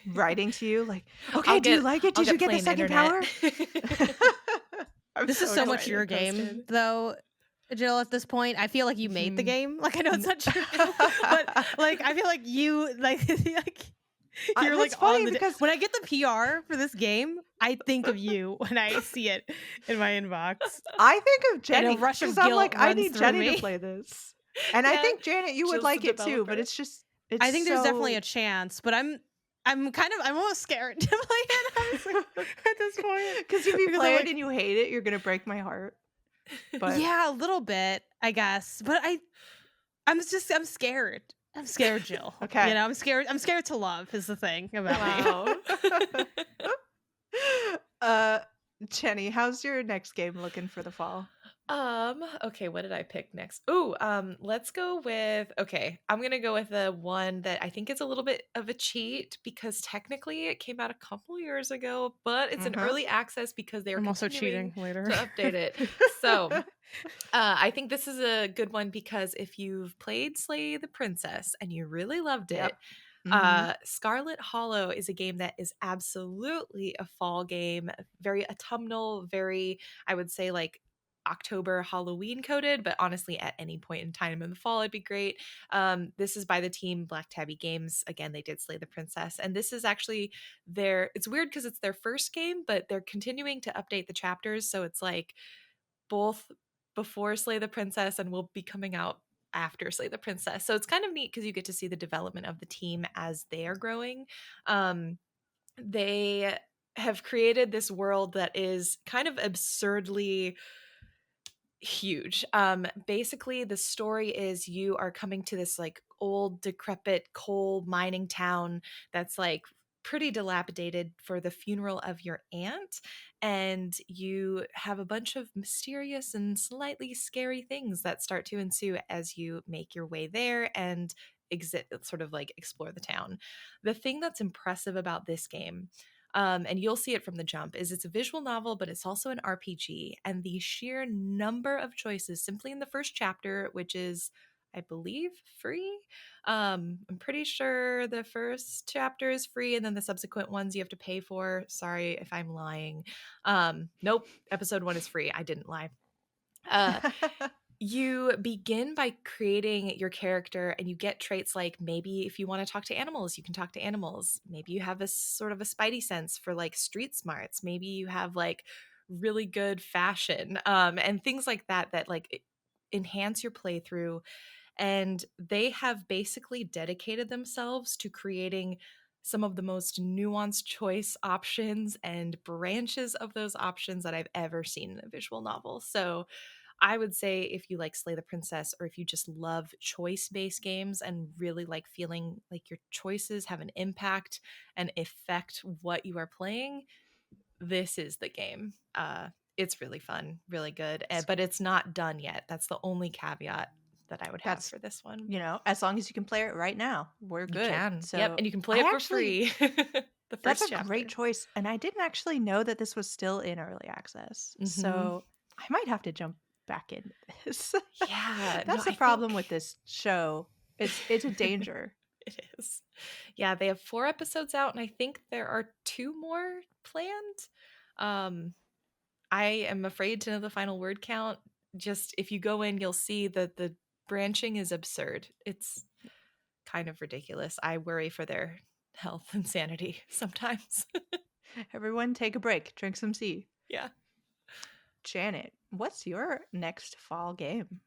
writing to you like, okay, do you like it? I'll Did you get get the plane second internet. power? I'm This is so so much excited. your game, though, Jill. At this point, I feel like you made the Mhm. game. Like I know it's not true, but like I feel like you like you're That's like funny on the. because When I get the PR for this game, I think of you when I see it in my inbox, I think of and Jenny a rush because of I'm like, guilt I runs need through Jenny to me. play this. And I Yeah, think Janet, you would Jill's the like it too, but developer. it's I think there's definitely so a chance, but I'm I'm almost scared to play it, honestly, at this point. because if you Because play I'm it like, and you hate it, you're gonna break my heart. But yeah, a little bit, I guess. But I'm scared. I'm scared, Jill. okay. I'm scared to love is the thing about me. Wow. uh Jenny, how's your next game looking for the fall? Okay, what did I pick next? Ooh, let's go with okay, I'm gonna go with the one that I think is a little bit of a cheat because technically it came out a couple years ago, but it's an Uh-huh. early access because they are I'm also continuing cheating later. to update it. So, I think this is a good one because if you've played Slay the Princess and you really loved it, Yep. Mm-hmm. Scarlet Hollow is a game that is absolutely a fall game, very autumnal, very, I would say, like October Halloween coded, but honestly, at any point in time in the fall, it'd be great. This is by the team Black Tabby Games. Again, they did Slay the Princess, and this is actually it's weird because it's their first game, but they're continuing to update the chapters. So it's like both before Slay the Princess and will be coming out after Slay the Princess. So it's kind of neat because you get to see the development of the team as they are growing. They have created this world that is kind of absurdly huge. Basically the story is you are coming to this like old decrepit coal mining town that's like pretty dilapidated for the funeral of your aunt, and you have a bunch of mysterious and slightly scary things that start to ensue as you make your way there and exit sort of like explore the town. The thing that's impressive about this game, and you'll see it from the jump, is it's a visual novel, but it's also an RPG. And the sheer number of choices simply in the first chapter, which is, I believe, free. I'm pretty sure the first chapter is free, and then the subsequent ones you have to pay for. Sorry if I'm lying. Nope, episode 1 is free. I didn't lie. You begin by creating your character, and you get traits like, maybe if you want to talk to animals, you can talk to animals. Maybe you have a sort of a spidey sense for like street smarts. Maybe you have like really good fashion, and things like that that like enhance your playthrough. And they have basically dedicated themselves to creating some of the most nuanced choice options and branches of those options that I've ever seen in a visual novel. So I would say if you like Slay the Princess, or if you just love choice based games and really like feeling like your choices have an impact and affect what you are playing, this is the game. It's really fun, really good, but it's not done yet. That's the only caveat that I would have That's, for this one. as long as you can play it right now, we're You good. can. Yep. So And you can play I it for actually, free. The that's first a great chapter. choice. And I didn't actually know that this was still in early access. Hmm. So I might have to jump back into this. Yeah. No, That's the I problem think with this show. It's a danger. it is. Yeah, they have 4 episodes out, and I think there are 2 more planned. Um, I am afraid to know the final word count. Just if you go in, you'll see that the branching is absurd. It's kind of ridiculous. I worry for their health and sanity sometimes. Everyone take a break, drink some tea. Yeah. Janet, what's your next fall game?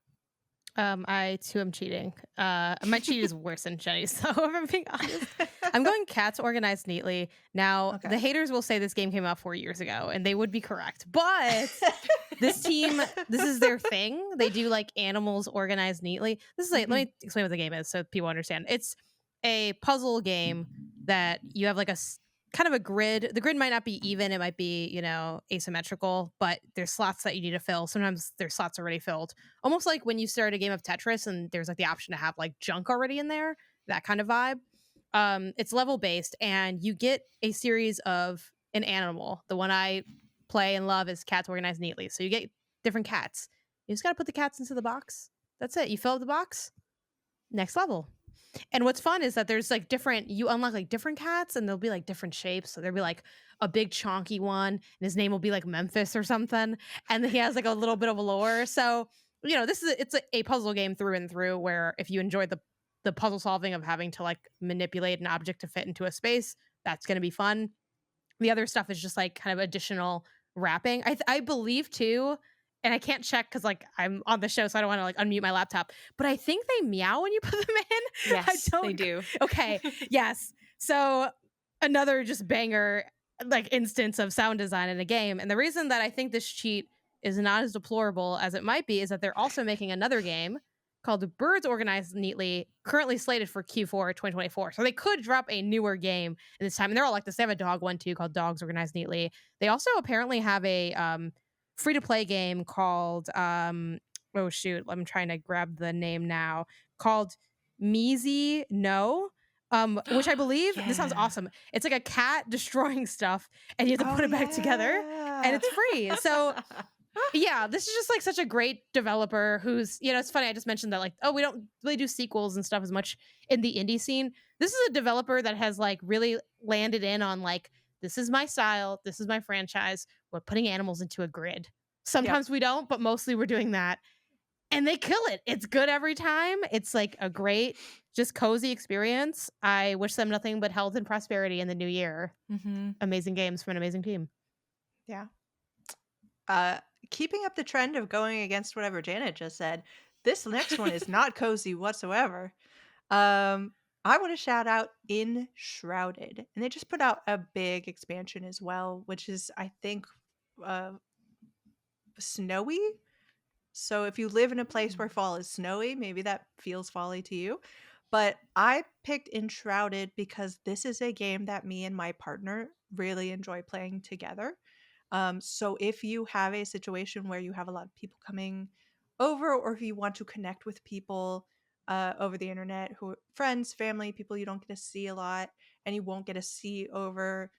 I too am cheating. My cheat is worse than Jenny's, so if I'm being honest. I'm going Cats Organized Neatly. Now, Okay. the haters will say this game came out 4 years ago, and they would be correct. But this team, this is their thing. They do like animals organized neatly. This is like, let me explain what the game is so people understand. It's a puzzle game that you have like kind of a grid. The grid might not be even, it might be, asymmetrical, but there's slots that you need to fill. Sometimes there's slots already filled. Almost like when you start a game of Tetris and there's like the option to have like junk already in there, that kind of vibe. It's level based, and you get a series of an animal. The one I play and love is Cats Organized Neatly. So you get different cats. You just got to put the cats into the box. That's it. You fill up the box. Next level. And what's fun is that there's like you unlock like different cats, and there'll be like different shapes. So there'll be like a big chonky one, and his name will be like Memphis or something. And then he has like a little bit of a lore. So, it's a puzzle game through and through, where if you enjoy the puzzle solving of having to like manipulate an object to fit into a space, that's going to be fun. The other stuff is just like kind of additional wrapping. I believe too, and I can't check because like I'm on the show, so I don't want to like unmute my laptop. But I think they meow when you put them in. Yes, they do. Okay, yes. So another just banger like instance of sound design in a game. And the reason that I think this cheat is not as deplorable as it might be is that they're also making another game called Birds Organized Neatly, currently slated for Q4 2024. So they could drop a newer game at this time. And they're all like this. They have a dog one too called Dogs Organized Neatly. They also apparently have a free-to-play game called, oh shoot, I'm trying to grab the name now, called Measy No. Which I believe this sounds Yeah. awesome. It's like a cat destroying stuff, and you have to put it back together, and it's free. So yeah, this is just like such a great developer who's, it's funny. I just mentioned that like, oh, we don't really do sequels and stuff as much in the indie scene. This is a developer that has like really landed in on like, this is my style, this is my franchise. We're putting animals into a grid. Sometimes we don't, but mostly we're doing that. And they kill it. It's good every time. It's like a great, just cozy experience. I wish them nothing but health and prosperity in the new year. Amazing games from an amazing team. Yeah. Keeping up the trend of going against whatever Janet just said, this next one is not cozy whatsoever. I want to shout out Enshrouded, and they just put out a big expansion as well, which is I think snowy. So if you live in a place where fall is snowy, maybe that feels folly to you. But I picked Enshrouded because this is a game that me and my partner really enjoy playing together. So if you have a situation where you have a lot of people coming over, or if you want to connect with people over the internet, who friends, family, people you don't get to see a lot, and you won't get to see over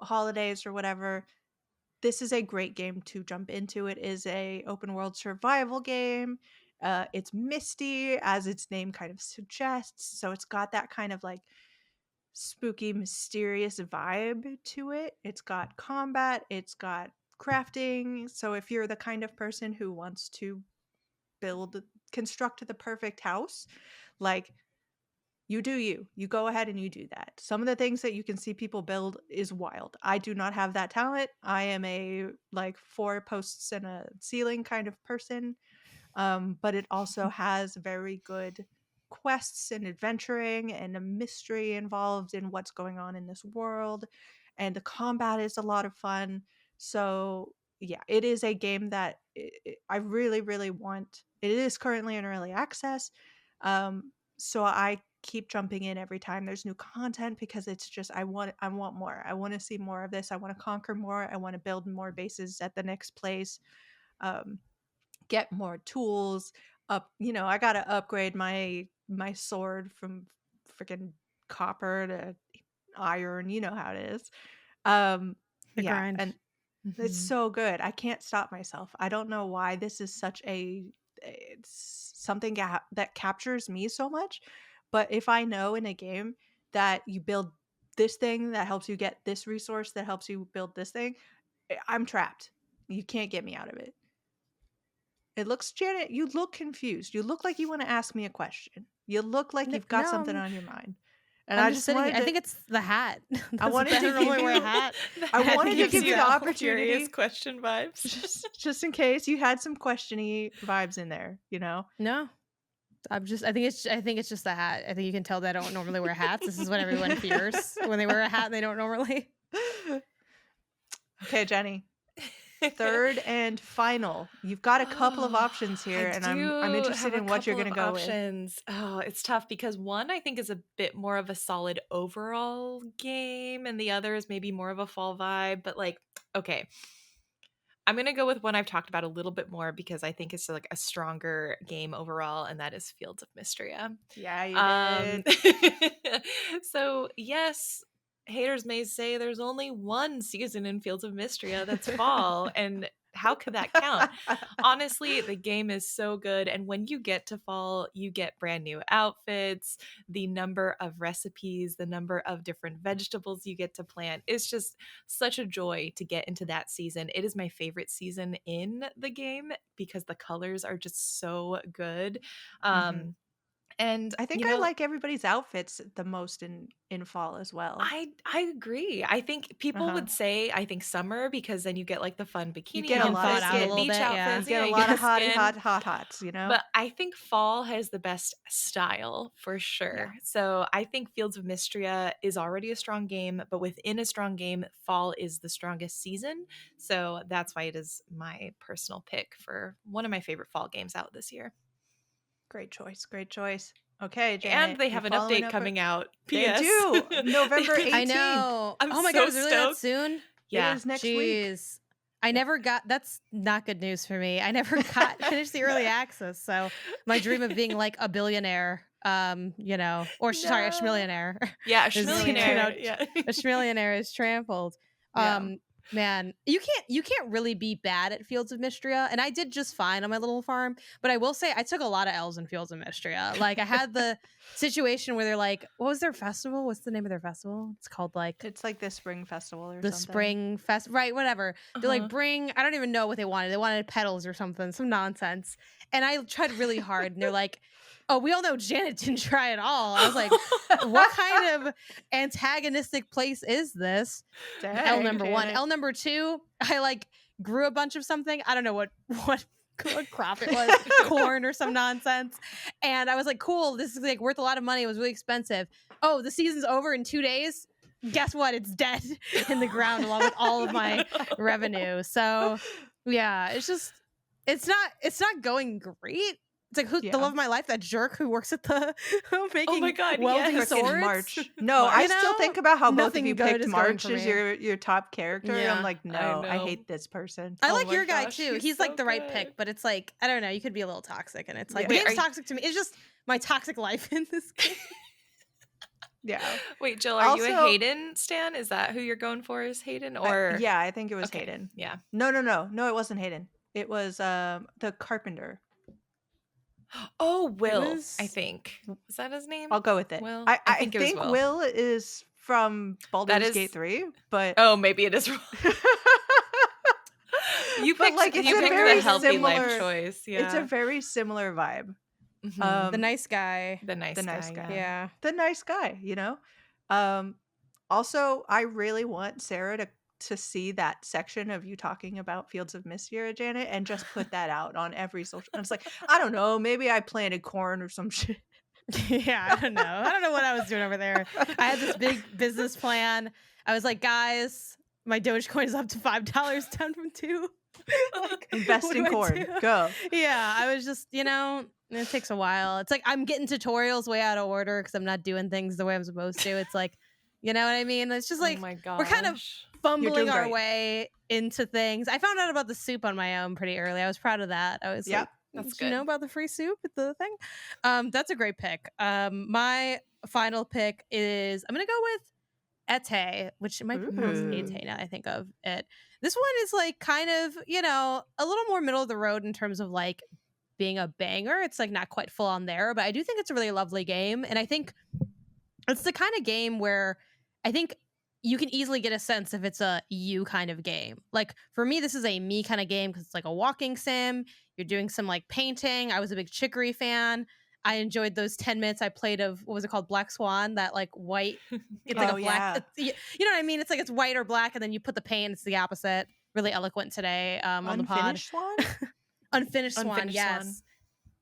holidays or whatever, this is a great game to jump into. It is a open world survival game. It's misty, as its name kind of suggests, so it's got that kind of like spooky, mysterious vibe to it. It's got combat, it's got crafting. So if you're the kind of person who wants to construct the perfect house, like, you do you go ahead and you do that. Some of the things that you can see people build is wild. I do not have that talent. I am a like 4 posts and a ceiling kind of person. But it also has very good quests and adventuring and a mystery involved in what's going on in this world, and the combat is a lot of fun. So yeah, it is a game that I really, really want. It is currently in early access, so I keep jumping in every time there's new content, because it's just I want more. I want to see more of this. I want to conquer more. I want to build more bases at the next place. Get more tools. I gotta upgrade my sword from freaking copper to iron. You know how it is. The Yeah, grind. and it's Mhm. so good. I can't stop myself. I don't know why this is such it's something that captures me so much. But if I know in a game that you build this thing that helps you get this resource that helps you build this thing, I'm trapped. You can't get me out of it. It looks, Janet, you look confused. You look like you want to ask me a question. You look like you've got something No, on your mind. And I'm I just just sitting here. wanted I to think it's the hat. I wanted I to don't give normally wear a you hat. I That wanted to gives give you you the all opportunity curious question vibes. just in case you had some questiony vibes in there, No, I think it's just the hat. I think you can tell that I don't normally wear hats. This is what everyone fears when they wear a hat and they don't normally. Okay, Jenny. Third and final. You've got a couple of options here, I and do I'm interested have a in what you're couple going of to go with. options. Oh, it's tough because one I think is a bit more of a solid overall game, and the other is maybe more of a fall vibe. But like, okay, I'm gonna go with one I've talked about a little bit more because I think it's like a stronger game overall, and that is Fields of Mystria. Yeah, you did. So yes, haters may say there's only one season in Fields of Mystria that's fall, and how could that count? Honestly, the game is so good, and when you get to fall, you get brand new outfits. The number of recipes, the number of different vegetables you get to plant, it's just such a joy to get into that season. It is my favorite season in the game because the colors are just so good. Mhm. And I think I like everybody's outfits the most in fall as well. I agree. I think people Uh-huh. would say I think summer because then you get like the fun You bikini get a You can lot of thaw it outfits, you out a get little skin. beach bit. Yeah. You outfits, get a you lot get of hottie skin. hots. But I think fall has the best style for sure. Yeah. So I think Fields of Mystria is already a strong game, but within a strong game, fall is the strongest season. So that's why it is my personal pick for one of my favorite fall games out this year. Great choice. Great choice. Okay, And Janet, they you have an following update up? coming out. They PS. do. November I 18th. know. I'm Oh my so god, is it really that stoked. soon? It is next week. Jeez. I never got that's not good news for me. I never got finished the early access. So my dream of being like a billionaire, sorry, a No. schmillionaire. Yeah, a is, schmillionaire. Yeah. a schmillionaire is trampled. Yeah. Man, you can't really be bad at Fields of Mystria, and I did just fine on my little farm. But I will say I took a lot of L's in Fields of Mystria. Like I had the situation where they're like, what was their festival? What's the name of their festival? It's called like It's like the spring festival or the something. spring fest, right? Whatever. They're Uh-huh. like, bring. I don't even know what they wanted. They wanted petals or something, some nonsense. And I tried really hard, and they're like, "Oh, we all know Janet didn't try at all." I was like, "What kind of antagonistic place is this?" Dang, L number one. Janet. L number two. I like grew a bunch of something. I don't know what crop it was, corn or some nonsense. And I was like, "Cool, this is like worth a lot of money. It was really expensive." Oh, the season's over in 2 days. Guess what? It's dead in the ground along with all of my revenue. So yeah, it's not going great. It's like the Yeah. love of my life, that jerk who works at the making my God, welding yes. Frickin' swords. March. No, I You still know, think about how both of nothing you good picked is going March for as me. your top character. And Yeah, I'm like, I no, I know. hate this person. I Oh like my your guy gosh, too. he's He's like so the right good. pick, but it's like I don't know. You could be a little toxic, and it's like Yeah. the Wait, game's are you- toxic to me. It's just my toxic life in this game. Yeah. Wait, Jill, are you a Also- Hayden stan? Is that who you're going for? Is Hayden or Yeah, I think it was Okay. Hayden. Yeah. No, it wasn't Hayden. It was the carpenter. Oh, Will. was- I think was that his name? I'll go with it. Will? I think think, it was Will. Will is from Baldur's is- Gate 3, but Oh, maybe it is. You But, picked, like, it's you a picked very the healthy life similar- choice. Yeah. it's a very similar vibe. Mhm. The nice guy. the nice guy. Yeah. The nice guy, you know? Also, I really want Sarah to see that section of you talking about Fields of Mistira, Janet, and just put that out on every social. And it's like, I don't know, maybe I planted corn or some shit. Yeah, I don't know. I don't know what I was doing over there. I had this big business plan. I was like, guys, my Dogecoin is up to $5, down from $2. Like, Invest what in do I corn. do? Go. Yeah, I was just, it takes a while. It's like I'm getting tutorials way out of order because I'm not doing things the way I'm supposed to. It's like, you know what I mean? It's just like oh my gosh. we're kind of fumbling doing our great. way into things. I found out about the soup on my own pretty early. I was proud of that. I was Yep. like, That's did you know good. about the free soup at the thing? That's a great pick. My final pick is I'm gonna go with Ete, which might be pronounced Ooh. Ete now that I think of it. This one is like kind of, a little more middle of the road in terms of like being a banger. It's like not quite full on there, but I do think it's a really lovely game. And I think it's the kind of game where I think you can easily get a sense if it's a you kind of game. Like for me, this is a me kind of game because it's like a walking sim. You're doing some like painting. I was a big Chicory fan. I enjoyed those 10 minutes I played of, what was it called? Black Swan, that like white, it's like Oh, a black, yeah. you know what I mean? It's like it's white or black and then you put the paint, it's the opposite. Really eloquent today on the pod. Unfinished Swan? Unfinished Swan, Unfinished yes. Swan.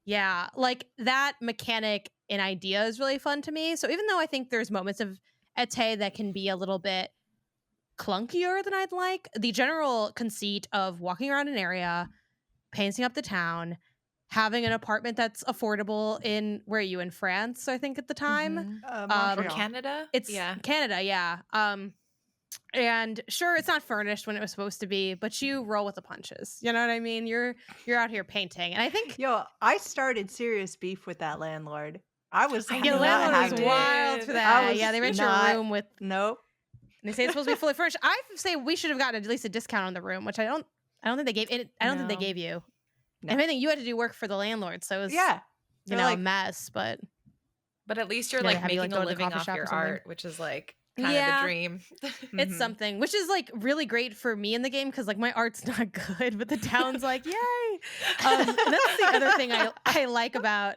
Yeah, like that mechanic and idea is really fun to me. So even though I think there's moments of Ete that can be a little bit clunkier than I'd like, the general conceit of walking around an area, painting up the town, having an apartment that's affordable in, where are you, in France, I think at the time? Mhm. Or Montreal. Canada? It's yeah. Canada, yeah. And sure, it's not furnished when it was supposed to be, but you roll with the punches. You know what I mean? You're out here painting, and I think Yo, I started serious beef with that landlord. I was I not your know landlord was having it. wild for did. that. was Yeah, they rent not- your room with. Nope. They say it's supposed to be fully furnished. I say we should have gotten at least a discount on the room, which I don't think they gave. I don't think they No. gave you. No. If anything, you had to do work for the landlord, so it was Yeah. you They're know, like- a mess. But But at least you're Yeah, they like have you, making like, go a to the living coffee off shop or your something. art, which is like kind of Yeah. the dream. it's Mhm. something, which is like really great for me in the game because like my art's not good, but the town's like yay. And that's the other thing I like about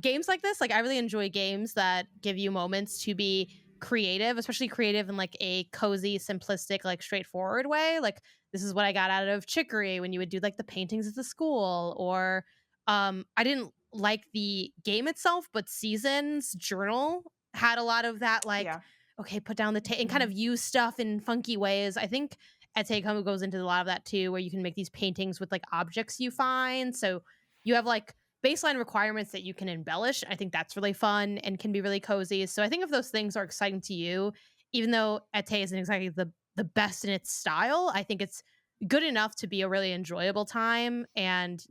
games like this. Like I really enjoy games that give you moments to be creative, especially creative in like a cozy, simplistic, like straightforward way. Like this is what I got out of Chicory when you would do like the paintings at the school, or I didn't like the game itself, but Seasons Journal had a lot of that like Yeah. okay, put down the and kind of use stuff in funky ways. I think Ete goes into a lot of that too, where you can make these paintings with like objects you find. So you have like baseline requirements that you can embellish. I think that's really fun and can be really cozy. So I think if those things are exciting to you, even though Ete isn't exactly the best in its style, I think it's good enough to be a really enjoyable time. And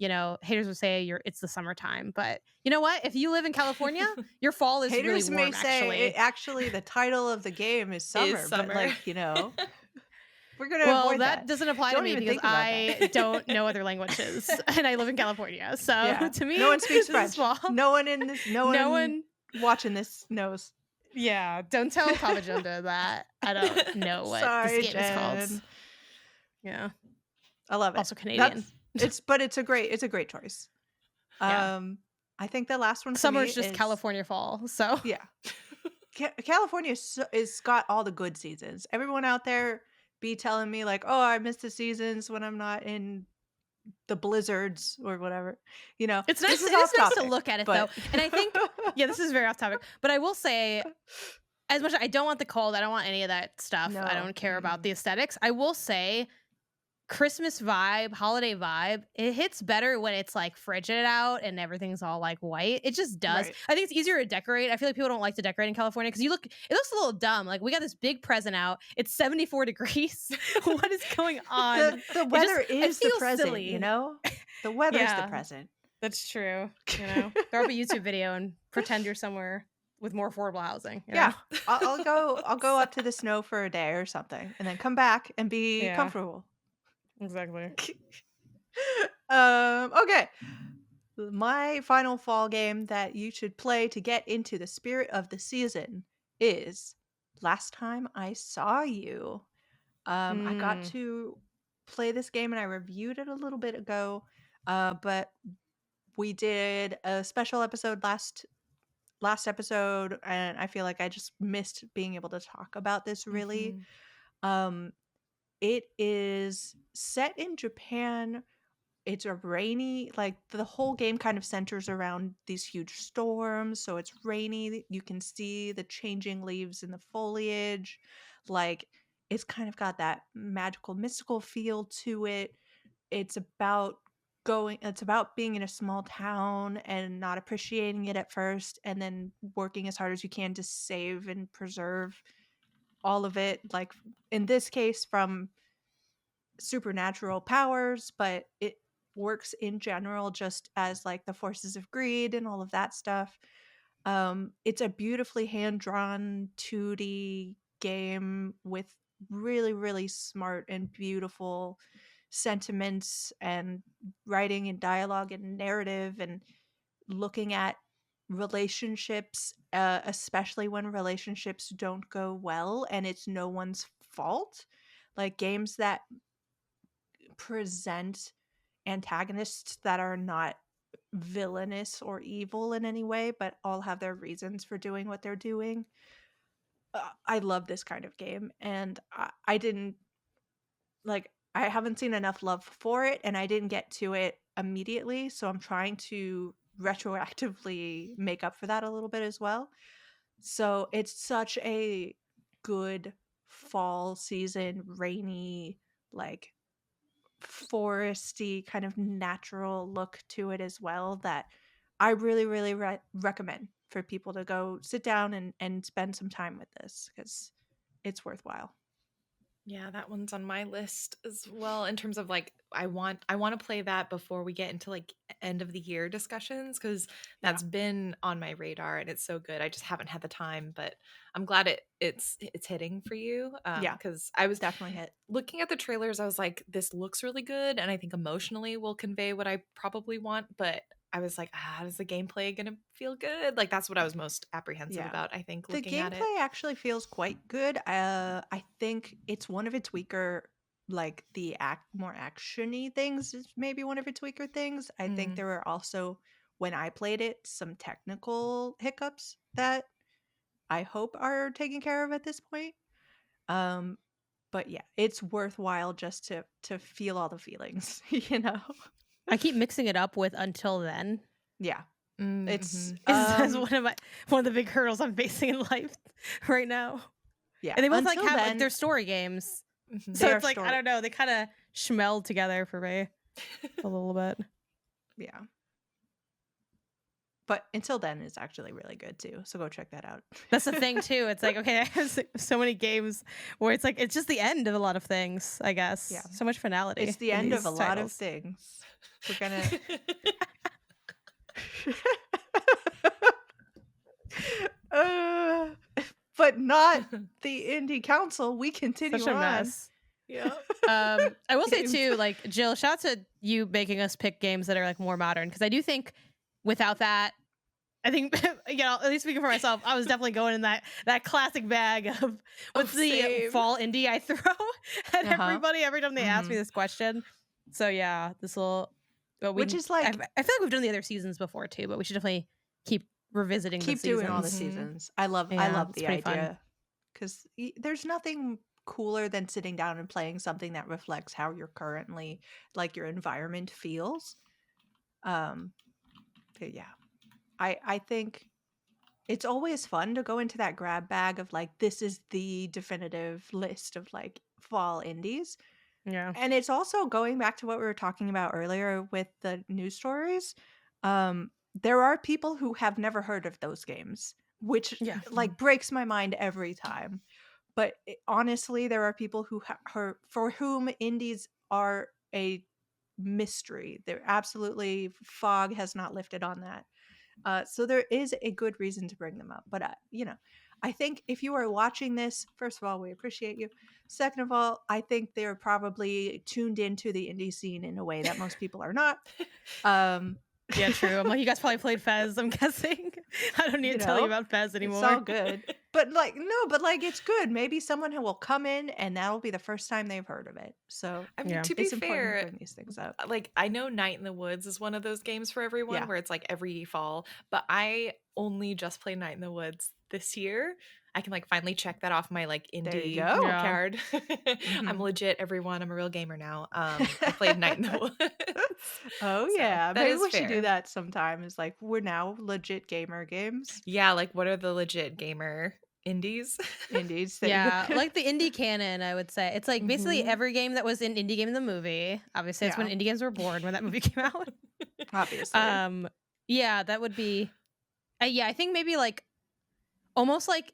haters would say it's the summertime, but you know what? If you live in California, your fall is Haters really warm. may say actually the title of the game is summer, but summer. like, we're gonna Well, avoid that doesn't apply Don't to me even because think about I that. don't know other languages and I live in California. So Yeah. to me, No one speaks this is French. fall. No one in this no one watching this knows. Yeah, don't tell Papa Junda that I don't know what Sorry, this game is called. Jen. Yeah, I love it. also Canadian. It's a great choice. Yeah. I think the last one for Summer me is just California fall. So Yeah. California is got all the good seasons. Everyone out there be telling me like, "Oh, I miss the seasons when I'm not in the blizzards or whatever." it's this nice. is It off is nice to topic, look at it but- though, and I think this is very off topic. But I will say, as much as I don't want the cold, I don't want any of that stuff. I No. don't care about the aesthetics. I will say, Christmas vibe, holiday vibe, it hits better when it's like frigid out and everything's all like white. It just does. Right. I think it's easier to decorate. I feel like people don't like to decorate in California because it looks a little dumb. Like we got this big present out. It's 74 degrees. What is going on? the weather it is the feels present, silly. The weather is Yeah. the present. That's true. Throw up a YouTube video and pretend you're somewhere with more affordable housing. You Yeah, know? I'll go up to the snow for a day or something, and then come back and be Yeah, comfortable. exactly. Okay. My final fall game that you should play to get into the spirit of the season is Last Time I Saw You. I got Mm. to play this game and I reviewed it a little bit ago, but we did a special episode last episode, and I feel like I just missed being able to talk about this really. Mhm. Um, it is set in Japan. It's a rainy, like the whole game kind of centers around these huge storms. So it's rainy. You can see the changing leaves in the foliage. Like it's kind of got that magical, mystical feel to it. It's about it's about being in a small town and not appreciating it at first, and then working as hard as you can to save and preserve all of it. Like in this case, from supernatural powers, but it works in general just as like the forces of greed and all of that stuff. It's a beautifully hand-drawn 2D game with really, really smart and beautiful sentiments and writing and dialogue and narrative and looking at relationships, especially when relationships don't go well and it's no one's fault. Like games that present antagonists that are not villainous or evil in any way, but all have their reasons for doing what they're doing. I love this kind of game, and I didn't like. I haven't seen enough love for it, and I didn't get to it immediately, so I'm trying to retroactively make up for that a little bit as well. So it's such a good fall season, rainy, like foresty kind of natural look to it as well that I really, really recommend for people to go sit down and spend some time with this because it's worthwhile. Yeah, that one's on my list as well in terms of like I want to play that before we get into like end of the year discussions cuz Yeah. that's been on my radar and it's so good. I just haven't had the time, but I'm glad it's hitting for you Yeah. cuz I was Definitely hit. looking at the trailers. I was like this looks really good and I think emotionally will convey what I probably want, but I was like, is the gameplay going to feel good? Like that's what I was most apprehensive Yeah. about, I think, The looking at it. gameplay actually feels quite good. I think it's one of its weaker, like the more actiony things is maybe one of its weaker things. I think Mm. there were also, when I played it, some technical hiccups that I hope are taken care of at this point. Um, but yeah, it's worthwhile just to feel all the feelings, you know? I keep mixing it up with Until Then. Yeah. It's Mm-hmm. Is one of the big hurdles I'm facing in life right now. yeah, And they both like until have like then they're story games. Mm-hmm. So they are it's like I story. don't know, they kind of schmeld together for me a little bit. Yeah. But Until Then is actually really good too. So go check that out. That's the thing too. It's like okay, I have so many games where it's like it's just the end of a lot of things, I guess. Yeah. So much finality. It's the in end of these a lot of titles. things. We're gonna uh, but not the indie council. We continue Such a on. mess. Yeah. I will say Games. too, like Jill, shout out to you making us pick games that are like more modern because I do think without that, I think at least speaking for myself, I was definitely going in that classic bag of what's the same. fall indie I throw at Uh-huh. everybody every time they ask me Mhm. this question. So yeah, this will. But Which is like I feel like we've done the other seasons before too, but we should definitely keep revisiting keep the doing all the seasons. Mhm. seasons. I love Yeah, it's the pretty fun. idea because there's nothing cooler than sitting down and playing something that reflects how you're currently like your environment feels. But yeah, I think it's always fun to go into that grab bag of like this is the definitive list of like fall indies. Yeah. And it's also going back to what we were talking about earlier with the news stories. There are people who have never heard of those games, which Yeah. like breaks my mind every time. But honestly, there are people who for whom indies are a mystery. They're absolutely fog has not lifted on that. So there is a good reason to bring them up. But, I think if you are watching this, first of all, we appreciate you. Second of all, I think they're probably tuned into the indie scene in a way that most people are not. Yeah, true. I'm like, you guys probably played Fez, I'm guessing. I don't need You to tell you know, about Fez it's anymore. all good. But it's good. Maybe someone who will come in and that'll be the first time they've heard of it. So I mean, Yeah. to be it's important to fair, bring these things up. like I know Night in the Woods is one of those games for everyone Yeah. where it's like every fall, but I only just played Night in the Woods this year. I can like finally check that off my like There you indie go. Yeah. card. I'm Mhm. legit, everyone. I'm a real gamer now. I played Night in the Woods. Oh So, yeah, that maybe is we should do fair. that sometime. Is like we're now legit gamer games, Yeah, like what are the legit gamer indies? indies. That Yeah, like the indie canon, I would say. It's like basically Mhm. every game that was in Indie Game the movie. Obviously, that's when Yeah. indie games were born, when that movie came out. Obviously. Yeah, that would be. Yeah, I think maybe like almost like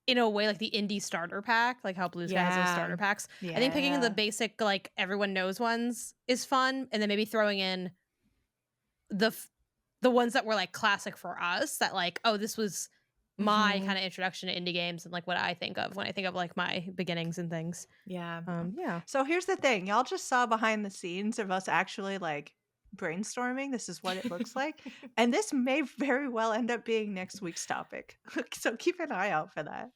in a way like the indie starter pack, like how Blue Sky has those Yeah. starter packs. I think picking the Yeah. basic like everyone knows ones is fun, and then maybe throwing in the ones that were like classic for us. That like, oh, this was my Mhm. kind of introduction to indie games and like what I think of when I think of like my beginnings and things. Yeah. Yeah. So here's the thing. Y'all just saw behind the scenes of us actually like brainstorming. This is what it looks like. And this may very well end up being next week's topic. So keep an eye out for that.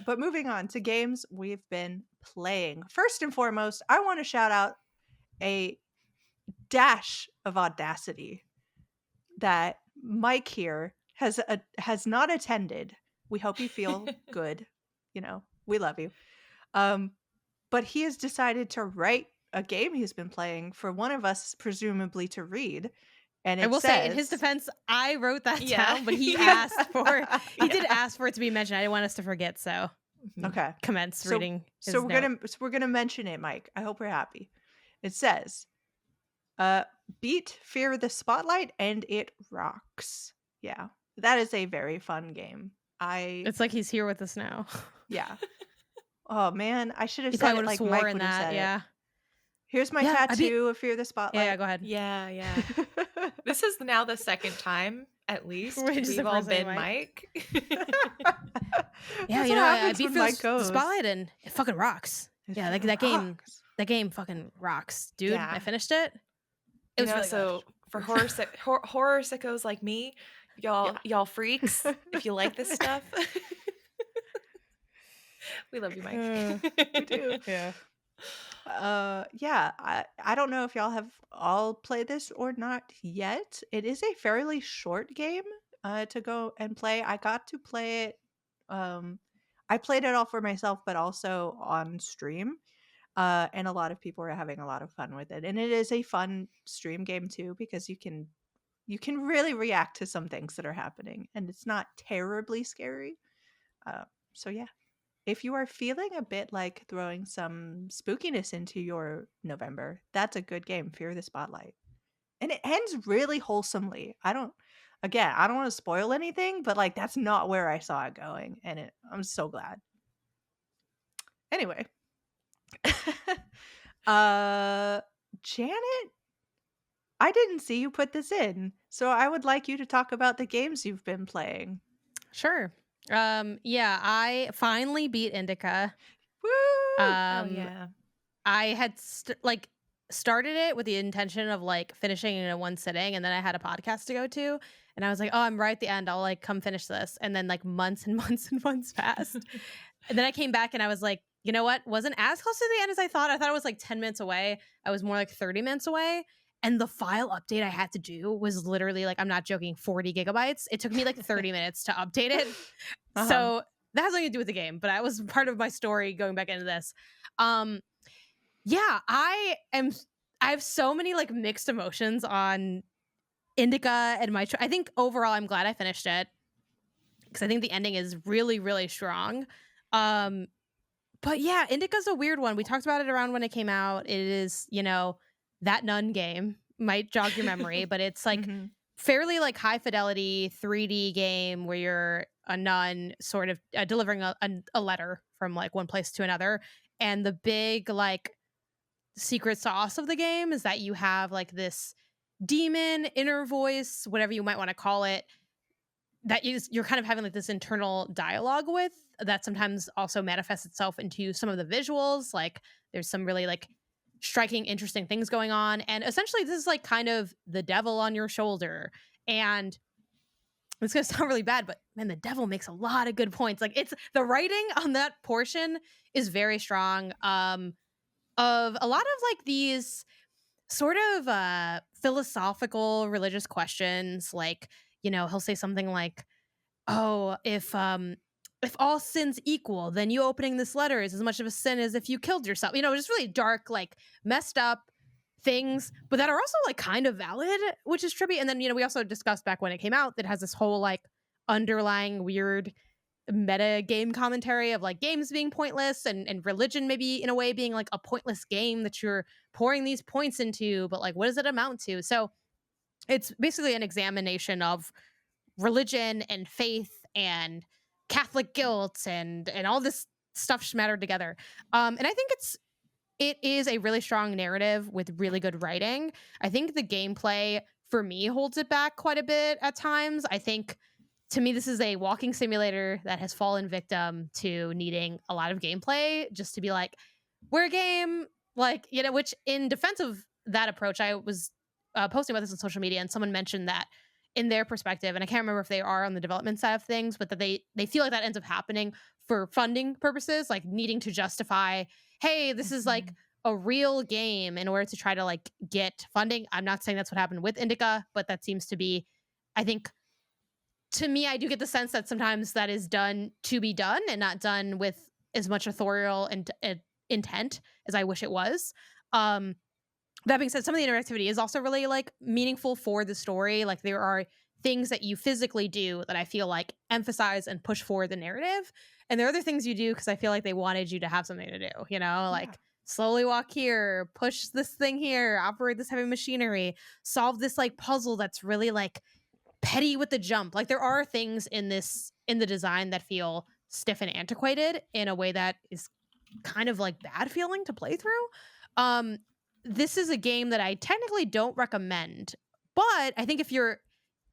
But moving on to games we've been playing. First and foremost, I want to shout out a dash of audacity that Mike here has not attended. We hope you feel good. We love you. But he has decided to write a game he's been playing for one of us, presumably to read. And I it will say, in his says, defense, I wrote that Yeah. down, but he Yeah. did ask for it to be mentioned. I didn't want us to forget, so Mhm. okay. commence So- reading his So note. we're gonna mention it, Mike. I hope we're happy. It says, beat Fear the Spotlight and it rocks. Yeah. That is a very fun game. It's like he's here with us now. Yeah. Oh man, I should have He said probably it would have like swore Mike in would have that. said it. Yeah. Here's my Yeah, I beat- tattoo of Fear the Spotlight. Yeah, go ahead. Yeah, yeah. This is now the second time, at least, We're just we've all impersonating been Mike. Mike. Yeah, That's you what know, I happens beat when Fear Mike the goes. Spotlight and it fucking rocks. It Yeah, fucking that game, rocks. that game fucking rocks, dude. Yeah. I finished it. It was really so good. for horror sickos like me, y'all freaks, if you like this stuff, we love you, Mike. We do. Yeah. Yeah, I don't know if y'all have all played this or not yet. It is a fairly short game to go and play. I got to play it. I played it all for myself, but also on stream. And a lot of people were having a lot of fun with it. And it is a fun stream game too, because you can really react to some things that are happening, and it's not terribly scary. So yeah, if you are feeling a bit like throwing some spookiness into your November, that's a good game, Fear the Spotlight. And it ends really wholesomely. I don't want to spoil anything, but like that's not where I saw it going, and I'm so glad. Anyway, Janet, I didn't see you put this in, so I would like you to talk about the games you've been playing. Sure. Yeah, I finally beat Indica. Woo! Oh yeah. I had started it with the intention of like finishing it in one sitting, and then I had a podcast to go to, and I was like, oh, I'm right at the end. I'll like come finish this, and then like months and months and months passed, and then I came back and I was like, you know what? Wasn't as close to the end as I thought. I thought it was like 10 minutes away. I was more like 30 minutes away. And the file update I had to do was literally like, I'm not joking, 40 gigabytes. It took me like 30 minutes to update it. Uh-huh. So that has nothing to do with the game, but that was part of my story going back into this. Yeah, I have so many like mixed emotions on Indica and I think overall I'm glad I finished it because I think the ending is really, really strong. But yeah, Indica's a weird one. We talked about it around when it came out. It is, that nun game might jog your memory, but it's like Mhm. fairly like high fidelity 3D game where you're a nun sort of delivering a letter from like one place to another. And the big like secret sauce of the game is that you have like this demon, inner voice, whatever you might want to call it, that you're kind of having like this internal dialogue with, that sometimes also manifests itself into some of the visuals. Like there's some really like striking, interesting things going on. And essentially this is like kind of the devil on your shoulder. And it's going to sound really bad, but man, the devil makes a lot of good points. Like it's the writing on that portion is very strong. Of a lot of like these sort of philosophical religious questions, like, you know, he'll say something like, oh, if all sins equal, then you opening this letter is as much of a sin as if you killed yourself. You know, just really dark, like messed up things, but that are also like kind of valid, which is trippy. And then, you know, we also discussed back when it came out that has this whole like underlying weird meta game commentary of like games being pointless, and religion maybe in a way being like a pointless game that you're pouring these points into, but like what does it amount to? So it's basically an examination of religion and faith and Catholic guilt and all this stuff smattered together. And I think it is a really strong narrative with really good writing. I think the gameplay for me holds it back quite a bit at times. I think to me this is a walking simulator that has fallen victim to needing a lot of gameplay just to be like, we're a game, like, you know, which in defense of that approach, I was posting about this on social media, and someone mentioned that in their perspective, and I can't remember if they are on the development side of things, but that they feel like that ends up happening for funding purposes, like needing to justify, hey, this is like a real game in order to try to like get funding. I'm not saying that's what happened with Indica, but that seems to be, I think, to me, I do get the sense that sometimes that is done to be done and not done with as much authorial and intent as I wish it was. That being said, some of the interactivity is also really like meaningful for the story. Like there are things that you physically do that I feel like emphasize and push forward the narrative. And there are other things you do because I feel like they wanted you to have something to do, you know, like slowly walk here, push this thing here, operate this heavy machinery, solve this like puzzle that's really like petty with the jump. Like there are things in the design that feel stiff and antiquated in a way that is kind of like bad feeling to play through. This is a game that I technically don't recommend, but I think if you're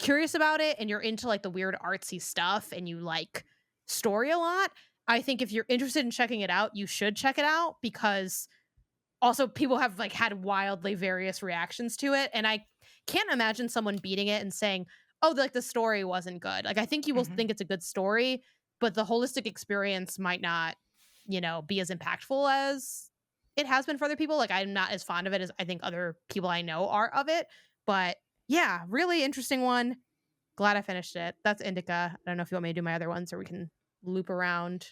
curious about it and you're into like the weird artsy stuff and you like story a lot, I think if you're interested in checking it out, you should check it out, because also people have like had wildly various reactions to it, and I can't imagine someone beating it and saying, oh, like the story wasn't good. Like I think you will think it's a good story, but the holistic experience might not, you know, be as impactful as it has been for other people. Like I'm not as fond of it as I think other people I know are of it. But yeah, really interesting one. Glad I finished it. That's Indica. I don't know if you want me to do my other ones or we can loop around.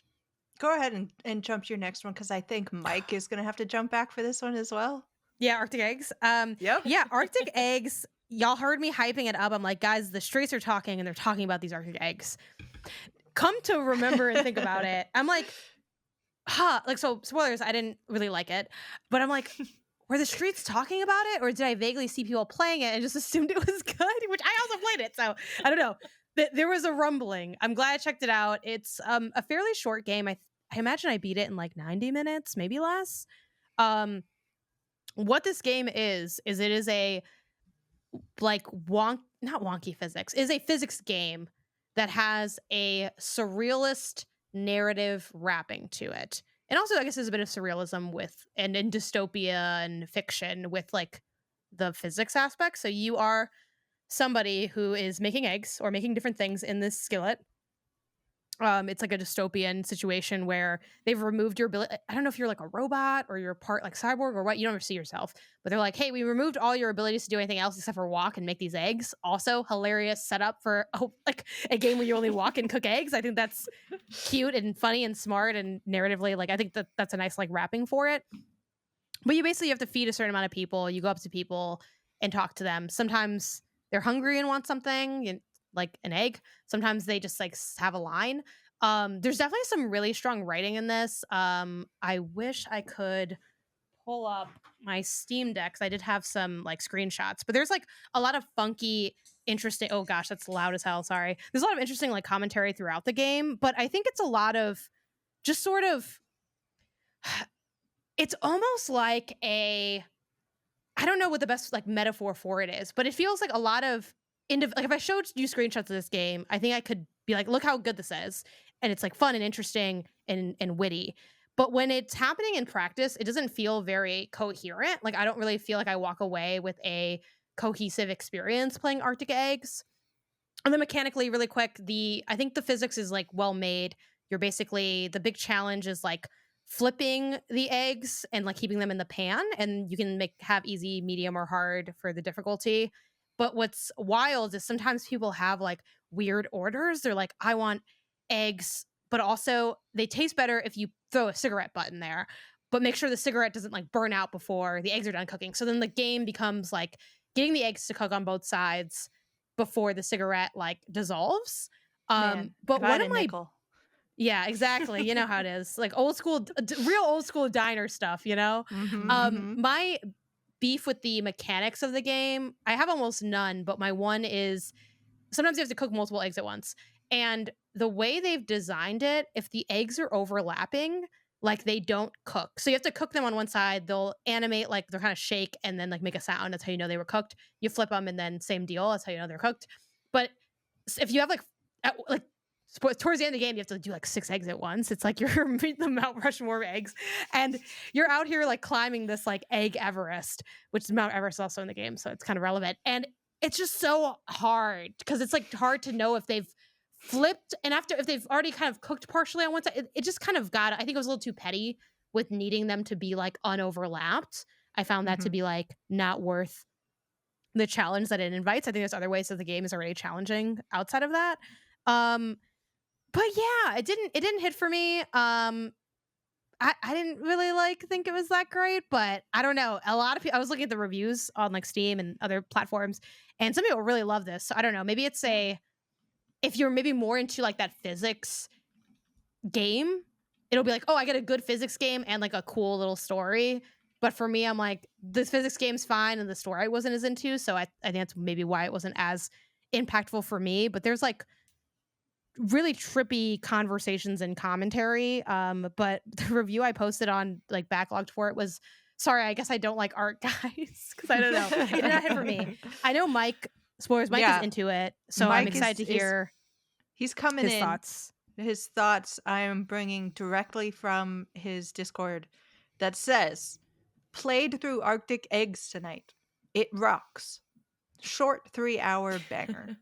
Go ahead and jump to your next one, because I think Mike is going to have to jump back for this one as well. Yeah, Arctic Eggs. Yep. Yeah, Arctic Eggs. Y'all heard me hyping it up. I'm like, guys, the streets are talking and they're talking about these Arctic Eggs. Come to remember and think about it. I'm like, like, so spoilers, I didn't really like it, but I'm like, were the streets talking about it, or did I vaguely see people playing it and just assumed it was good? Which I also played it, so I don't know. There was a rumbling. I'm glad I checked it out. It's a fairly short game. I imagine I beat it in like 90 minutes, maybe less. What this game is it is a like not wonky physics, is a physics game that has a surrealist narrative wrapping to it. And also I guess there's a bit of surrealism with and in dystopia and fiction with like the physics aspect. So you are somebody who is making eggs or making different things in this skillet. It's like a dystopian situation where they've removed your ability. I don't know if you're like a robot or you're part like cyborg or what. You don't ever see yourself, but they're like, hey, we removed all your abilities to do anything else except for walk and make these eggs. Also, hilarious setup for like a game where you only walk and cook eggs. I think that's cute and funny and smart and narratively, like I think that's a nice like wrapping for it. But you basically have to feed a certain amount of people. You go up to people and talk to them. Sometimes they're hungry and want something, like an egg. Sometimes they just like have a line. There's definitely some really strong writing in this. I wish I could pull up my Steam Deck, 'cause I did have some like screenshots, but there's like a lot of funky, interesting, oh gosh, that's loud as hell, sorry. There's a lot of interesting like commentary throughout the game, but I think it's a lot of just sort of, it's almost like I don't know what the best like metaphor for it is, but it feels like a lot of like if I showed you screenshots of this game, I think I could be like, look how good this is. And it's like fun and interesting and witty. But when it's happening in practice, it doesn't feel very coherent. Like I don't really feel like I walk away with a cohesive experience playing Arctic Eggs. And then mechanically, really quick, I think the physics is like well made. You're basically the big challenge is like flipping the eggs and like keeping them in the pan, and you can have easy, medium, or hard for the difficulty. But what's wild is sometimes people have like weird orders. They're like, I want eggs, but also they taste better if you throw a cigarette butt in there. But make sure the cigarette doesn't like burn out before the eggs are done cooking. So then the game becomes like getting the eggs to cook on both sides before the cigarette like dissolves. Man, But if I one had of a my nickel. yeah, exactly. You know how it is. Like old school, real old school diner stuff, you know? My beef with the mechanics of the game, I have almost none, but my one is sometimes you have to cook multiple eggs at once. And the way they've designed it, if the eggs are overlapping, like they don't cook. So you have to cook them on one side, they'll animate, like they'll kind of shake and then like make a sound. That's how you know they were cooked. You flip them and then same deal. That's how you know they're cooked. But if you have like towards the end of the game, you have to do like 6 eggs at once. It's like you're meeting the Mount Rushmore of eggs, and you're out here like climbing this like egg Everest, which Mount Everest is also in the game, so it's kind of relevant. And it's just so hard because it's like hard to know if they've flipped, and if they've already kind of cooked partially on one side. It just kind of got. I think it was a little too petty with needing them to be like unoverlapped. I found that to be like not worth the challenge that it invites. I think there's other ways that the game is already challenging outside of that. But yeah, it didn't hit for me. I didn't really like think it was that great, but I don't know. A lot of people, I was looking at the reviews on like Steam and other platforms, and some people really love this. So I don't know. Maybe it's if you're maybe more into like that physics game, it'll be like, oh, I get a good physics game and like a cool little story. But for me, I'm like, this physics game's fine and the story I wasn't as into. So I think that's maybe why it wasn't as impactful for me. But there's like really trippy conversations and commentary. But the review I posted on like Backlogged for it was, sorry, I guess I don't like art, guys, because I don't know. It did not hit for me. I know Mike, spoilers, Mike is into it. So Mike I'm excited to hear he's coming his in. thoughts. His thoughts I am bringing directly from his Discord that says, played through Arctic Eggs tonight. It rocks. Short 3-hour banger.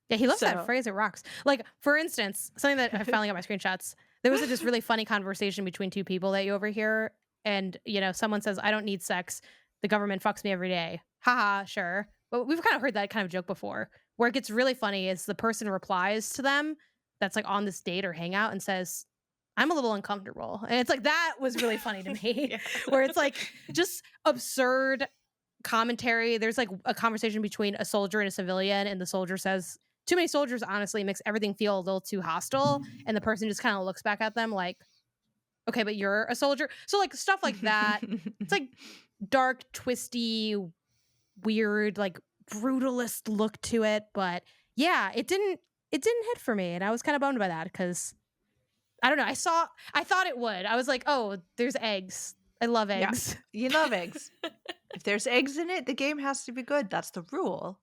Yeah, he loves that phrase. It rocks. Like, for instance, something that I finally got my screenshots. There was this really funny conversation between two people that you overhear. And, you know, someone says, I don't need sex. The government fucks me every day. Haha, sure. But we've kind of heard that kind of joke before. Where it gets really funny is the person replies to them that's like on this date or hangout and says, I'm a little uncomfortable. And it's like, that was really funny to me. Yeah. Where it's like just absurd commentary. There's like a conversation between a soldier and a civilian, and the soldier says, too many soldiers honestly makes everything feel a little too hostile, and the person just kind of looks back at them like, okay, but you're a soldier. So like stuff like that. It's like dark, twisty, weird, like brutalist look to it. But yeah, it didn't hit for me, and I was kind of bummed by that because I don't know. I thought it would. I was like, oh, there's eggs. I love eggs. Yeah, you love eggs. If there's eggs in it, the game has to be good. That's the rule.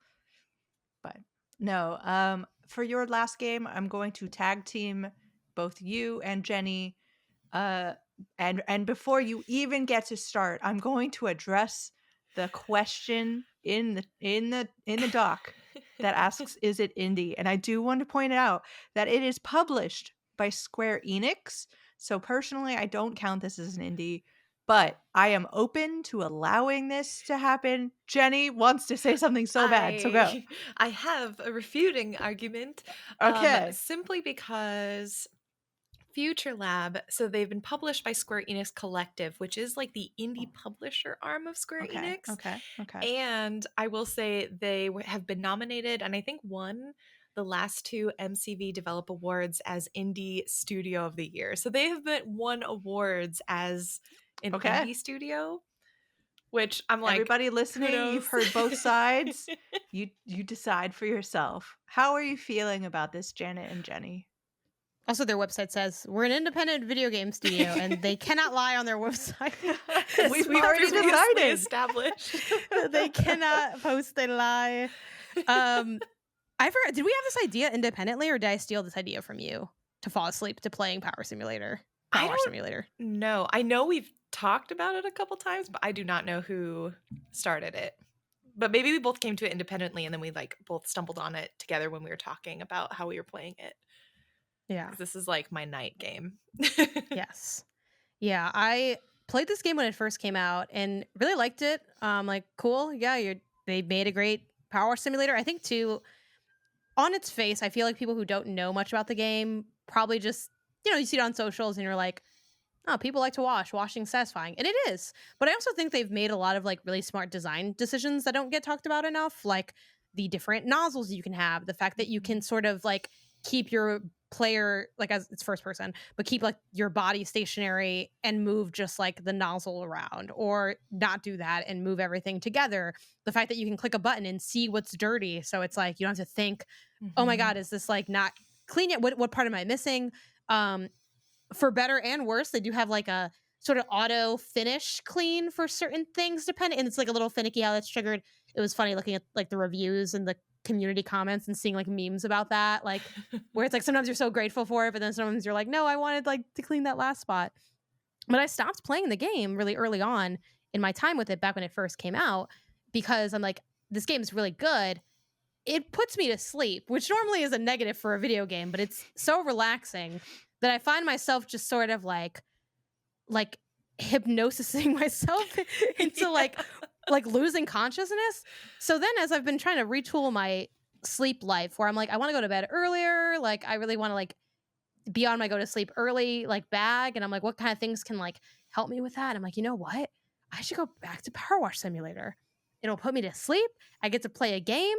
But no, for your last game, I'm going to tag team both you and Jenny. And before you even get to start, I'm going to address the question in the doc that asks, is it indie? And I do want to point out that it is published by Square Enix. So personally, I don't count this as an indie, but I am open to allowing this to happen. Jenny wants to say something so bad, so go. I have a refuting argument. Okay. Simply because Future Lab, so they've been published by Square Enix Collective, which is like the indie publisher arm of Square Enix. Okay. And I will say they have been nominated and I think won the last 2 MCV Develop Awards as Indie Studio of the Year. So they have won awards as an indie studio, which I'm like, everybody listening, you've heard both sides. You decide for yourself. How are you feeling about this, Janet and Jenny? Also, their website says we're an independent video game studio, and they cannot lie on their website. We've We've already previously decided. established. They cannot post a lie. I forgot. Did we have this idea independently, or did I steal this idea from you to fall asleep to playing Power Simulator? I Power Wash don't Simulator. know. I know we've talked about it a couple times, but I do not know who started it. But maybe we both came to it independently, and then we like both stumbled on it together when we were talking about how we were playing it. Yeah. 'Cause this is like my night game. Yes. Yeah. I played this game when it first came out and really liked it. Like, cool. Yeah, they made a great Power Wash Simulator. I think too, on its face, I feel like people who don't know much about the game probably just, you see it on socials and you're like, oh, people like to wash. Washing's satisfying. And it is. But I also think they've made a lot of like really smart design decisions that don't get talked about enough. Like the different nozzles you can have, the fact that you can sort of like keep your player, like as it's first person, but keep like your body stationary and move just like the nozzle around, or not do that and move everything together. The fact that you can click a button and see what's dirty. So it's like you don't have to think, oh my God, is this like not clean yet? What part am I missing? For better and worse, they do have like a sort of auto finish clean for certain things, depending. And it's like a little finicky how that's triggered. It was funny looking at like the reviews and the community comments and seeing like memes about that, like where it's like sometimes you're so grateful for it, but then sometimes you're like, no, I wanted like to clean that last spot. But I stopped playing the game really early on in my time with it back when it first came out because I'm like, this game is really good. It puts me to sleep, which normally is a negative for a video game, but it's so relaxing that I find myself just sort of like hypnosising myself into like losing consciousness. So then as I've been trying to retool my sleep life where I'm like, I want to go to bed earlier, like I really want to like be on my go to sleep early like bag, and I'm like, what kind of things can like help me with that? I'm like, you know what? I should go back to Power Wash Simulator. It'll put me to sleep. I get to play a game.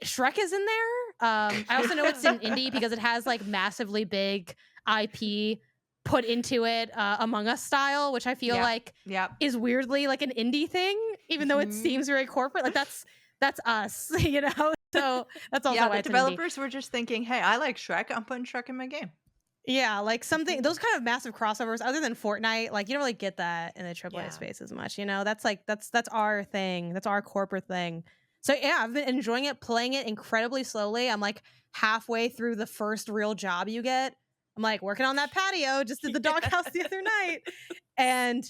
Shrek is in there. I also know it's in indie because it has like massively big IP put into it, Among Us style, which I feel like is weirdly like an indie thing, even though it seems very corporate. Like that's us, you know. So that's also why the it's developers were just thinking, hey, I like Shrek. I'm putting Shrek in my game. Yeah, like something those kind of massive crossovers, other than Fortnite, like you don't really get that in the AAA space as much. You know, that's like that's our thing. That's our corporate thing. So yeah, I've been enjoying it, playing it incredibly slowly. I'm like halfway through the first real job you get. I'm like working on that patio, just did the doghouse the other night. And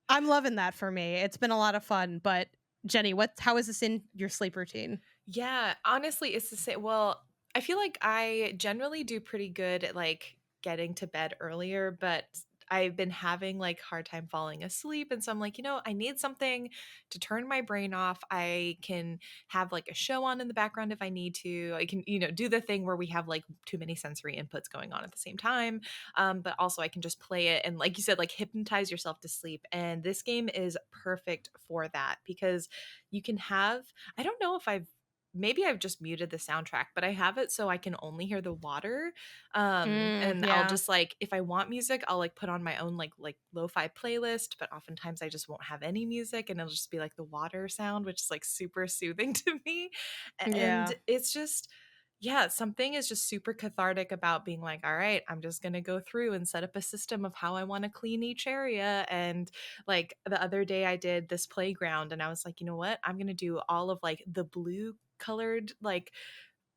I'm loving that for me. It's been a lot of fun. But Jenny, how is this in your sleep routine? Yeah, honestly, it's the same. Well, I feel like I generally do pretty good at like getting to bed earlier, but I've been having like hard time falling asleep. And so I'm like, I need something to turn my brain off. I can have like a show on in the background if I need to. I can, do the thing where we have like too many sensory inputs going on at the same time. But also I can just play it and, like you said, like hypnotize yourself to sleep. And this game is perfect for that because you can have, I don't know if maybe I've just muted the soundtrack, but I have it so I can only hear the water. And I'll just like, if I want music, I'll like put on my own like lo-fi playlist, but oftentimes I just won't have any music and it'll just be like the water sound, which is like super soothing to me. And it's just, something is just super cathartic about being like, all right, I'm just going to go through and set up a system of how I want to clean each area. And like the other day I did this playground and I was like, you know what? I'm going to do all of like the blue colored like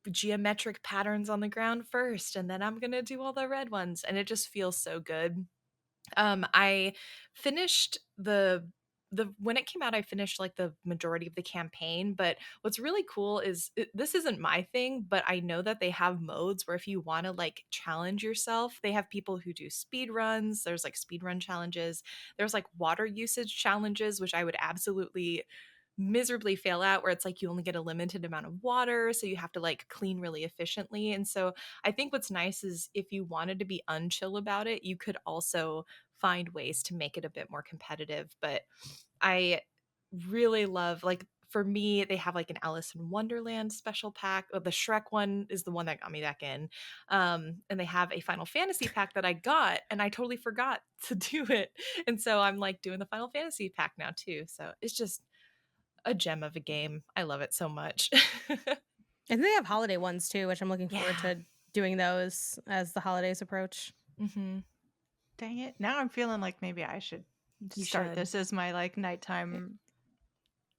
geometric patterns on the ground first, and then I'm gonna do all the red ones, and it just feels so good. I finished the when it came out, I finished like the majority of the campaign, but what's really cool is this isn't my thing, but I know that they have modes where if you want to like challenge yourself, they have people who do speed runs. There's like speed run challenges, there's like water usage challenges, which I would absolutely miserably fail at, where it's like you only get a limited amount of water, so you have to like clean really efficiently. And so I think what's nice is if you wanted to be unchill about it, you could also find ways to make it a bit more competitive. But I really love, like, for me, they have like an Alice in Wonderland special pack. The Shrek one is the one that got me back in. And they have a Final Fantasy pack that I got and I totally forgot to do it. And so I'm like doing the Final Fantasy pack now too. So it's just a gem of a game. I love it so much. And they have holiday ones too, which I'm looking forward to doing those as the holidays approach. Mm-hmm. Dang it. Now I'm feeling like maybe I should You start should. this as my like nighttime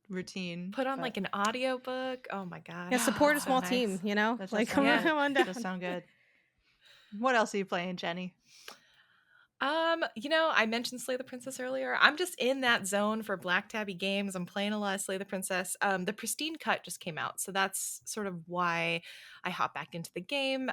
routine. Put on but- like an audiobook. Oh my gosh. Yeah, support a so small nice. team, you know? That does Like, sound come good. on down. Does sound good. What else are you playing, Jenny? I mentioned Slay the Princess earlier. I'm just in that zone for Black Tabby games. I'm playing a lot of Slay the Princess. The Pristine Cut just came out, so that's sort of why I hop back into the game.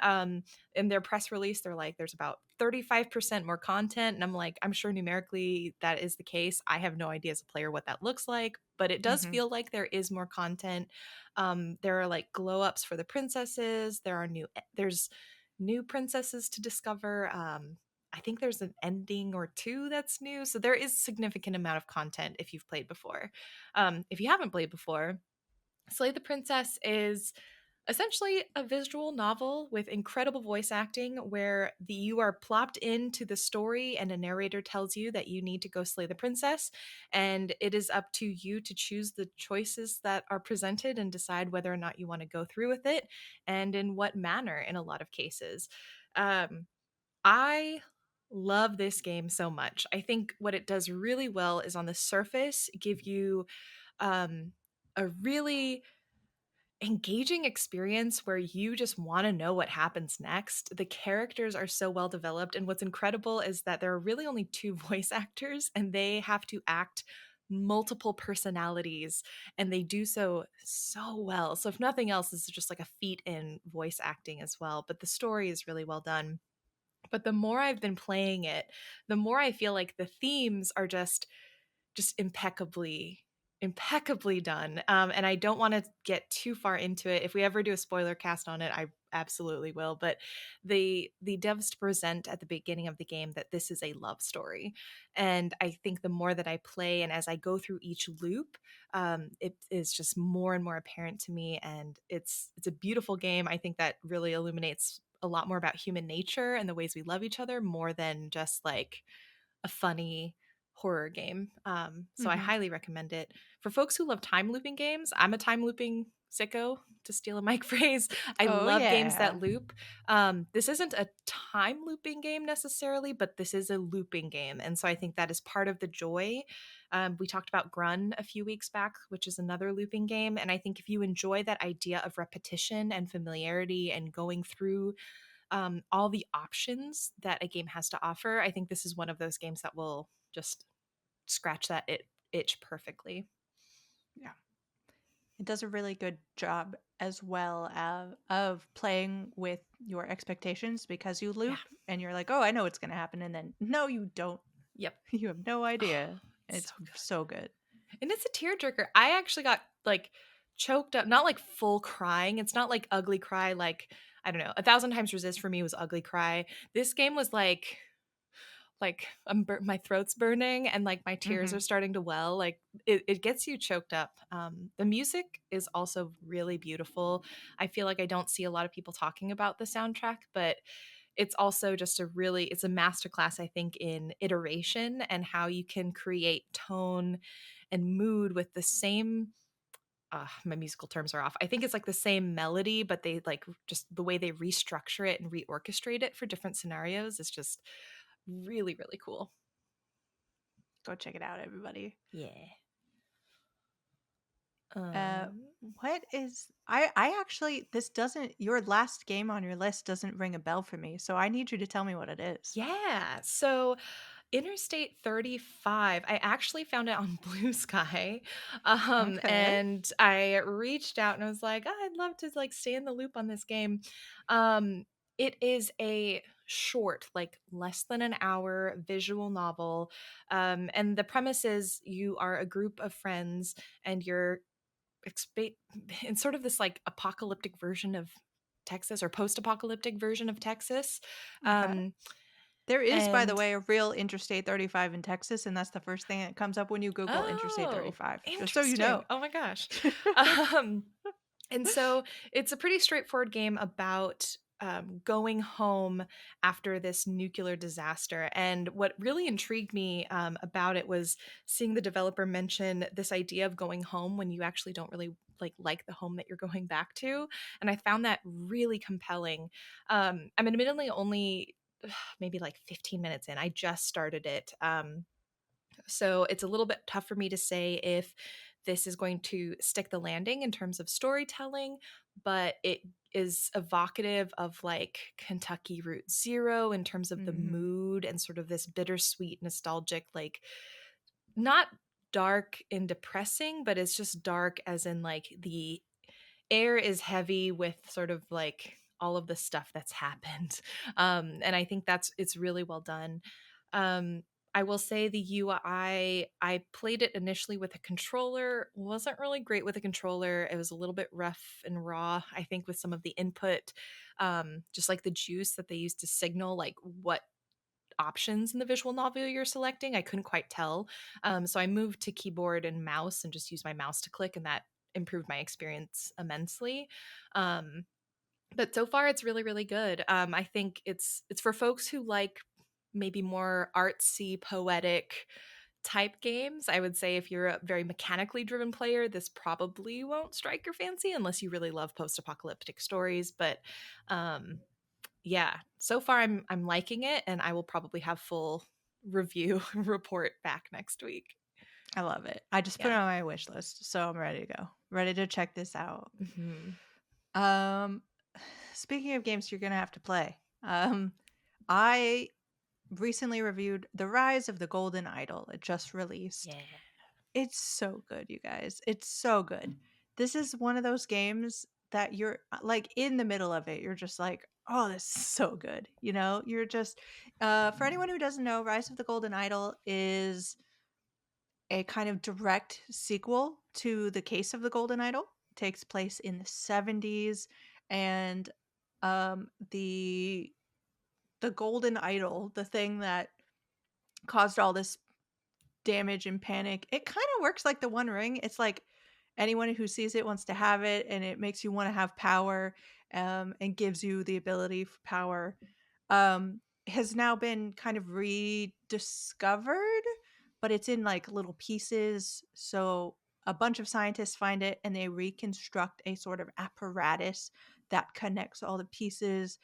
In their press release, they're like, there's about 35% more content, and I'm like, I'm sure numerically that is the case. I have no idea as a player what that looks like, but it does Mhm. feel like there is more content. There are like glow ups for the princesses. There's new princesses to discover. I think there's an ending or two that's new. So there is significant amount of content if you've played before. If you haven't played before, Slay the Princess is essentially a visual novel with incredible voice acting where you are plopped into the story and a narrator tells you that you need to go slay the princess, and it is up to you to choose the choices that are presented and decide whether or not you want to go through with it and in what manner in a lot of cases. I love this game so much. I think what it does really well is on the surface give you a really engaging experience where you just want to know what happens next. The characters are so well developed, and what's incredible is that there are really only two voice actors and they have to act multiple personalities, and they do so well. So if nothing else, this is just like a feat in voice acting as well, but the story is really well done. But the more I've been playing it, the more I feel like the themes are just impeccably done. And I don't want to get too far into it. If we ever do a spoiler cast on it, I absolutely will. But the devs present at the beginning of the game that this is a love story, and I think the more that I play and as I go through each loop, it is just more and more apparent to me. And it's a beautiful game. I think that really illuminates a lot more about human nature and the ways we love each other more than just like a funny horror game. So I Mhm. highly recommend it. For folks who love time looping games, I'm a time looping sicko, to steal a Mike phrase. I Oh, love games yeah. that loop. This isn't a time looping game necessarily, but this is a looping game. And so I think that is part of the joy. We talked about Grun a few weeks back, which is another looping game. And I think if you enjoy that idea of repetition and familiarity and going through all the options that a game has to offer, I think this is one of those games that will just scratch that itch perfectly. It does a really good job as well of playing with your expectations because you loop and you're like, oh, I know what's going to happen. And then, no, you don't. Yep. You have no idea. It's so good. so good. And it's a tearjerker. I actually got like choked up, not like full crying. It's not like ugly cry. Like, I don't know, 1,000 Times Resist for me was ugly cry. This game was like my throat's burning and like my tears are starting to well. Like it gets you choked up. The music is also really beautiful. I feel like I don't see a lot of people talking about the soundtrack, but it's also just it's a masterclass, I think, in iteration and how you can create tone and mood with the same my musical terms are off. I think it's like the same melody, but they like just the way they restructure it and reorchestrate it for different scenarios is just really, really cool. Go check it out, everybody. Yeah. What is I actually this doesn't your last game on your list doesn't ring a bell for me, so I need you to tell me what it is. Yeah. So Interstate 35, I actually found it on Blue Sky. Okay. And I reached out and I was like, oh, I'd love to like stay in the loop on this game. It is a short, like less than an hour visual novel. And the premise is you are a group of friends and you're in sort of this like apocalyptic version of Texas or post-apocalyptic version of Texas. Okay. There is, by the And way, a real Interstate 35 in Texas, and that's the first thing that comes up when you Google Interstate oh, 35. Just interesting. so you know. Oh my gosh. And so it's a pretty straightforward game about going home after this nuclear disaster. And what really intrigued me about it was seeing the developer mention this idea of going home when you actually don't really like the home that you're going back to. And I found that really compelling. I'm admittedly only maybe like 15 minutes in. I just started it. So it's a little bit tough for me to say if this is going to stick the landing in terms of storytelling, but it is evocative of like Kentucky Route Zero in terms of the Mhm. mood and sort of this bittersweet, nostalgic, like not dark and depressing, but it's just dark as in like the air is heavy with sort of like all of the stuff that's happened. And I think it's really well done. um I will say the UI, I played it initially with a controller, wasn't really great with a controller. It was a little bit rough and raw, I think, with some of the input, just like the juice that they used to signal like what options in the visual novel you're selecting. I couldn't quite tell. So I moved to keyboard and mouse and just used my mouse to click, and that improved my experience immensely. Um, but so far, it's really, really good. I think it's for folks who like maybe more artsy, poetic type games. I would say if you're a very mechanically driven player, this probably won't strike your fancy unless you really love post-apocalyptic stories. But um, yeah, so far I'm liking it, and I will probably have full review report back next week. I love it. I just put it Yeah. on my wish list, so I'm ready to go. Ready to check this out. Hmm. Um, speaking of games you're gonna have to play, I recently reviewed The Rise of the Golden Idol. It just released. Yeah. It's so good, you guys. It's so good. This is one of those games that you're like in the middle of it. You're just like, oh, this is so good. You know, you're just, for anyone who doesn't know, Rise of the Golden Idol is a kind of direct sequel to The Case of the Golden Idol. It takes place in the 70s, and the golden idol, the thing that caused all this damage and panic, it kind of works like the One Ring. It's like anyone who sees it wants to have it, and it makes you want to have power, and gives you the ability for power. Has now been kind of rediscovered, but it's in like little pieces. So a bunch of scientists find it and they reconstruct a sort of apparatus that connects all the pieces.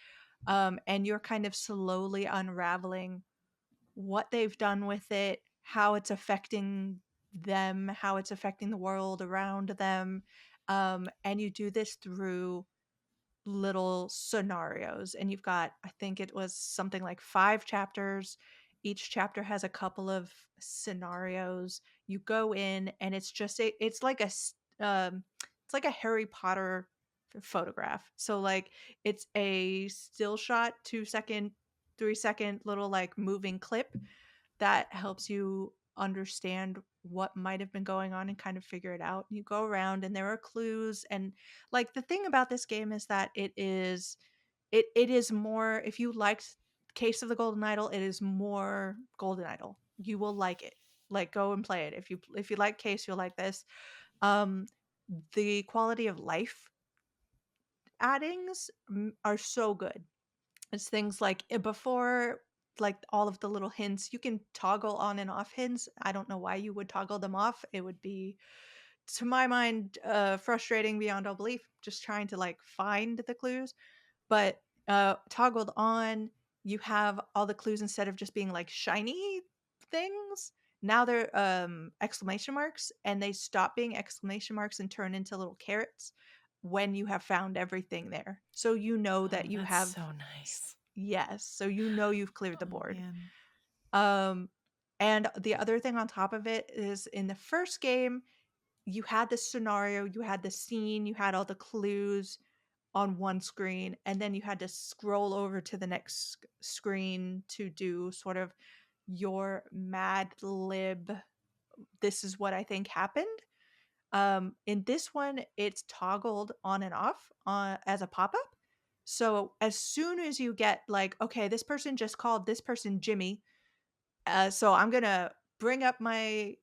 And you're kind of slowly unraveling what they've done with it, how it's affecting them, how it's affecting the world around them. And you do this through little scenarios. And you've got, I think it was something like 5 chapters. Each chapter has a couple of scenarios. You go in, and it's like a Harry Potter photograph. So like it's a still shot, 2 second, 3 second little like moving clip that helps you understand what might have been going on and kind of figure it out. You go around and there are clues, and like the thing about this game is that it is more, if you liked Case of the Golden Idol, it is more Golden Idol. You will like it. Like go and play it. If you like Case, you'll like this. Um the quality of life addings are so good. It's things like before, like all of the little hints, you can toggle on and off hints. I don't know why you would toggle them off. It would be, to my mind, frustrating beyond all belief, just trying to like find the clues. But toggled on, you have all the clues instead of just being like shiny things. Now they're exclamation marks, and they stop being exclamation marks and turn into little carrots when you have found everything there. So you know Oh, that you that's have, so nice. yes, so you know you've cleared the Oh board. man. Um and the other thing on top of it is, in the first game, you had this scenario, you had the scene, you had all the clues on one screen, and then you had to scroll over to the next screen to do sort of your Mad Lib, this is what I think happened. In this one, it's toggled on and off as a pop-up. So as soon as you get like, okay, this person just called this person Jimmy, so I'm gonna bring up my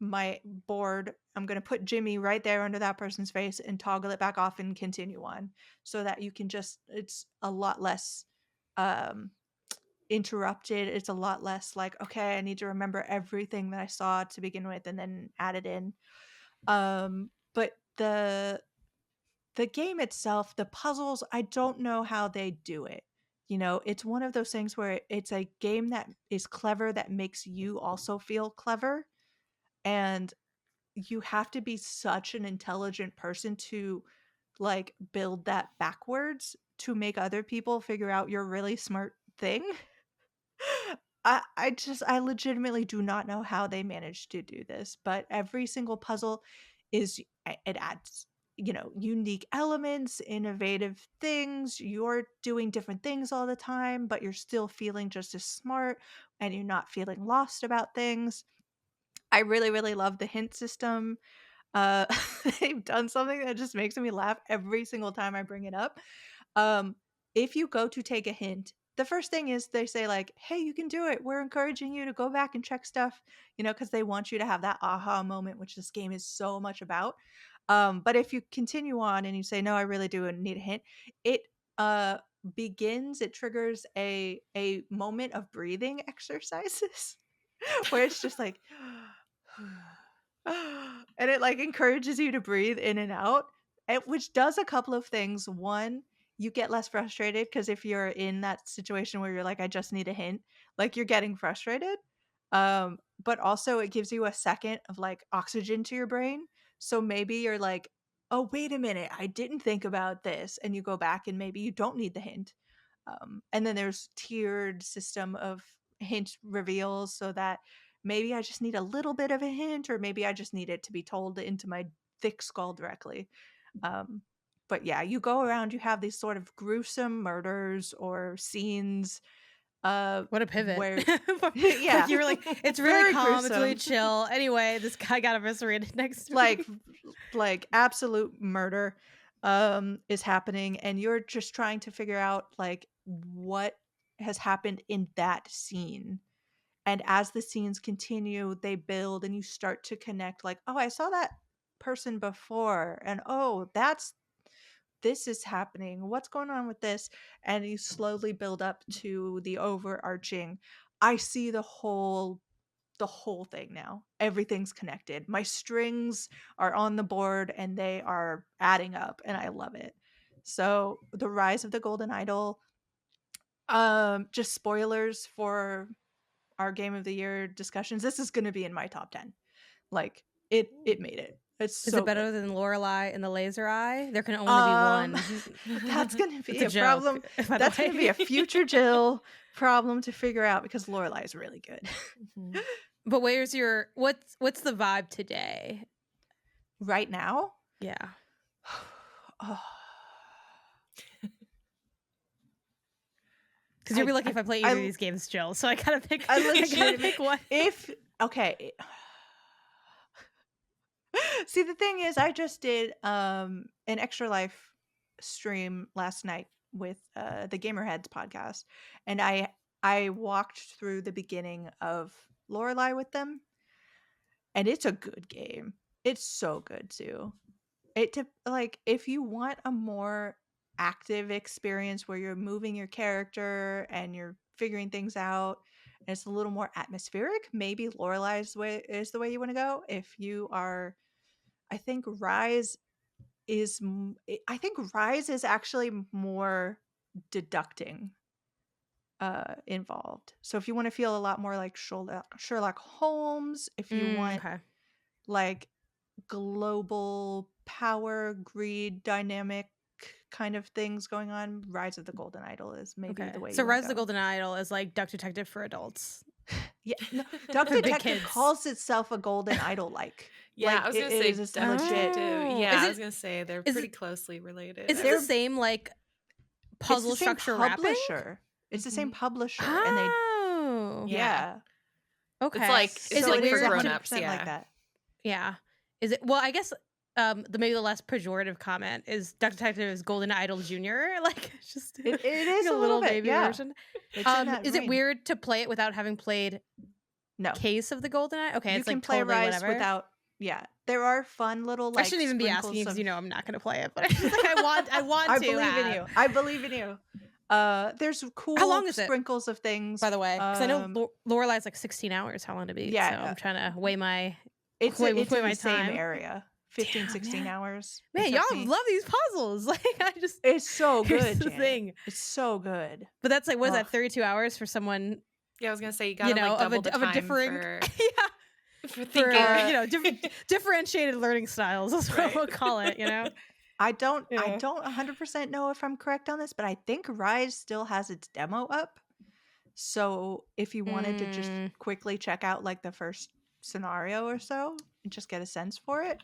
my board, I'm going to put Jimmy right there under that person's face and toggle it back off and continue on, so that you can just, it's a lot less um interrupted. It's a lot less like, okay, I need to remember everything that I saw to begin with and then add it in. But the game itself, the puzzles, I don't know how they do it. It's one of those things where it's a game that is clever that makes you also feel clever, and you have to be such an intelligent person to like build that backwards to make other people figure out your really smart thing. I legitimately do not know how they managed to do this, but every single puzzle it adds, unique elements, innovative things. You're doing different things all the time, but you're still feeling just as smart and you're not feeling lost about things. I really, really love the hint system. Uh, they've done something that just makes me laugh every single time I bring it up. Um, if you go to take a hint, the first thing is they say like, "Hey, you can do it. We're encouraging you to go back and check stuff," because they want you to have that aha moment, which this game is so much about. But if you continue on and you say, "No, I really do need a hint," it uh it triggers a moment of breathing exercises where it's just like and it like encourages you to breathe in and out, which does a couple of things. One, you get less frustrated because if you're in that situation where you're like, I just need a hint, like you're getting frustrated. But also it gives you a second of like oxygen to your brain. So maybe you're like, oh, wait a minute, I didn't think about this. And you go back and maybe you don't need the hint. And then there's tiered system of hint reveals so that maybe I just need a little bit of a hint, or maybe I just need it to be told into my thick skull directly. But yeah, you go around, you have these sort of gruesome murders or scenes. What a pivot. Where yeah, like you were like, it's really Very calm, it's really gruesome. chill. Anyway, this guy got eviscerated next to like me. like absolute murder is happening, and you're just trying to figure out like what has happened in that scene. And as the scenes continue, they build and you start to connect like, oh, I saw that person before, and oh, this is happening, what's going on with this? And you slowly build up to the overarching, I see the whole thing now. Everything's connected. My strings are on the board and they are adding up, and I love it. So, The Rise of the Golden Idol, just spoilers for our game of the year discussions. This is going to be in my top 10. Like it made it. It's Is so it better good. than Lorelai and the Laser Eye? There can only be one. That's going to be It's a joke, problem. by the That's going to be way. a future Jill problem to figure out, because Lorelai is really good. Mhm. But what's the vibe today? Right now? Yeah. Oh, Because you'll be lucky if I play either of these games, Jill. So I gotta pick. I I gotta legitimately pick one. okay. See, the thing is, I just did an Extra Life stream last night with the Gamerheads podcast, and I walked through the beginning of Lorelai with them, and it's a good game. It's so good too. Like, if you want a more active experience where you're moving your character and you're figuring things out and it's a little more atmospheric, maybe Lorelai is the way you want to go. If you are, I think Rise is actually more deducting involved. So if you want to feel a lot more like Sherlock Holmes, if you want Okay. like global power, greed, dynamic kind of things going on, Rise of the Golden Idol is maybe the way So you want Rise to of the go. Golden Idol is like Duck Detective for adults. Yeah, no, Duck For big Detective kids. calls itself a Golden Idol like. Yeah, Like, I was gonna it say is Duck legit. Detective. Oh. Yeah, Is I it- was gonna say they're is pretty it- closely related. Is it the same like puzzle It's the same structure wrapping? publisher. It's the same Mhm. publisher, and they Oh. yeah. Okay. It's like So Is it like it for is weird to- grown-ups, 100% yeah. like that. Yeah. Is it? Well, I guess maybe the less pejorative comment is Duck Detective is Golden Idol Junior. Like it's just It is like a little bit, baby yeah. version. It's in that Is it vein. weird to play it without having played No. case of the GoldenEye? Okay, You it's can like play totally Rise without. without. Yeah, there are fun little I like shouldn't even be asking you sprinkles because you of. know I'm not going to play it, but it's like I want I to believe in have. you. I believe in you. There's How cool long is it, sprinkles of things. by the way? Because I know Lorelei's like 16 hours how long to beat, so Yeah, I'm trying to weigh my it's weigh in my the same time. area. 15, Damn, 16 man. hours. It Man, took y'all me. love these puzzles. Like I just It's so here's good, the Janet. thing. It's so good. But that's like, what is Ugh. that, 32 hours for someone, Yeah, I was gonna say you you gotta know, like double the of a time differing for yeah, for for thinking. you know, differentiated learning styles. That's what Right. we'll call it. You know. I don't Yeah. 100% know if I'm correct on this, but I think Rise still has its demo up. So if you wanted to just Mm. quickly check out like the first scenario or so and just get a sense for it,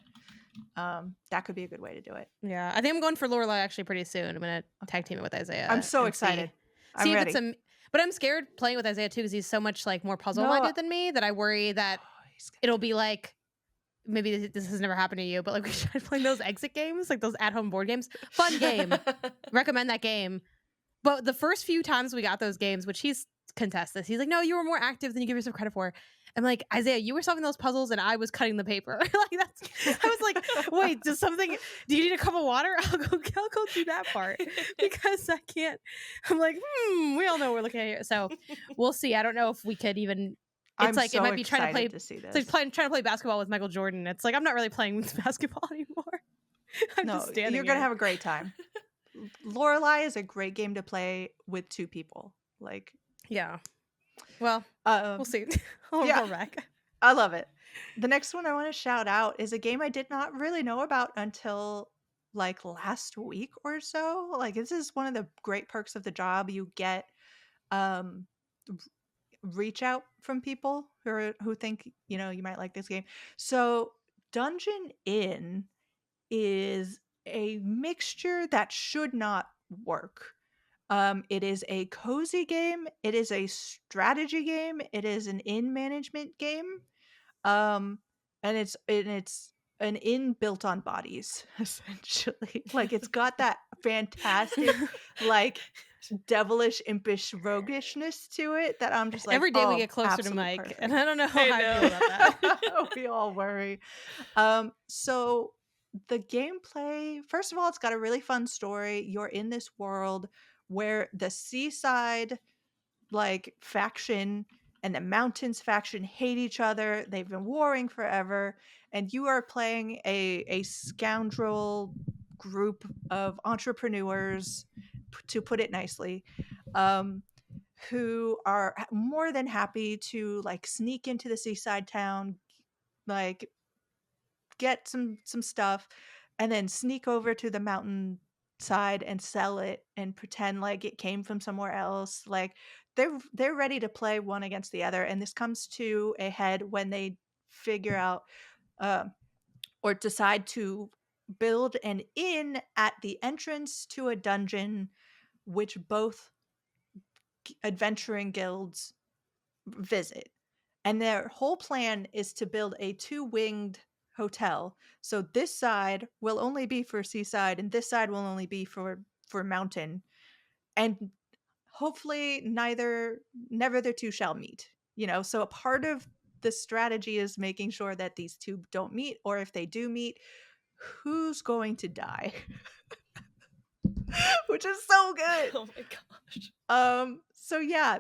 that could be a good way to do it. Yeah, I think I'm going for Lorelai actually pretty soon. I'm gonna tag team it with Isaiah. I'm so and excited. I'm See if ready. it's a. But I'm scared playing with Isaiah too because he's so much like more puzzle minded than me that I worry that it'll be like, maybe this has never happened to you, but like we tried playing those exit games, like those at home board games. Fun game. Recommend that game. But the first few times we got those games, which he's contest this, he's like, no, you were more active than you give yourself credit for. I'm like, Isaiah, you were solving those puzzles and I was cutting the paper. Like that's. I was like, wait, do you need a cup of water? I'll go do that part because I can't. I'm like, we all know what we're looking at here. So we'll see. I don't know if we could even. I'm It's like so it might be trying to play. excited to see It's this. like trying to play basketball with Michael Jordan. It's like I'm not really playing basketball anymore. I'm No, just standing. you're gonna here. have a great time. Lorelai is a great game to play with two people. Like, Yeah. Well, we'll see. I'll yeah. report back. I love it. The next one I want to shout out is a game I did not really know about until like last week or so. Like, this is one of the great perks of the job. You get um reach out from people who think, you know, you might like this game. So, Dungeon Inn is a mixture that should not work. It is a cozy game. It is a strategy game. It is an inn management game. And it's an inn built on bodies, essentially. Like it's got that fantastic, like devilish, impish roguishness to it that I'm just like, every day we oh, get closer to absolute Mike, perfect. and I don't know how I feel about that. We all worry. So the gameplay, first of all, it's got a really fun story. You're in this world where the seaside like faction and the mountains faction hate each other. They've been warring forever, and you are playing a scoundrel group of entrepreneurs, to put it nicely, who are more than happy to like sneak into the seaside town, like get some stuff, and then sneak over to the mountain side and sell it and pretend like it came from somewhere else. Like they're ready to play one against the other, and this comes to a head when they figure out or decide to build an inn at the entrance to a dungeon, which both adventuring guilds visit. And their whole plan is to build a two-winged hotel. So this side will only be for seaside and this side will only be for mountain. And hopefully never the two shall meet. You know, so a part of the strategy is making sure that these two don't meet, or if they do meet, who's going to die? Which is so good. Oh my gosh. So yeah,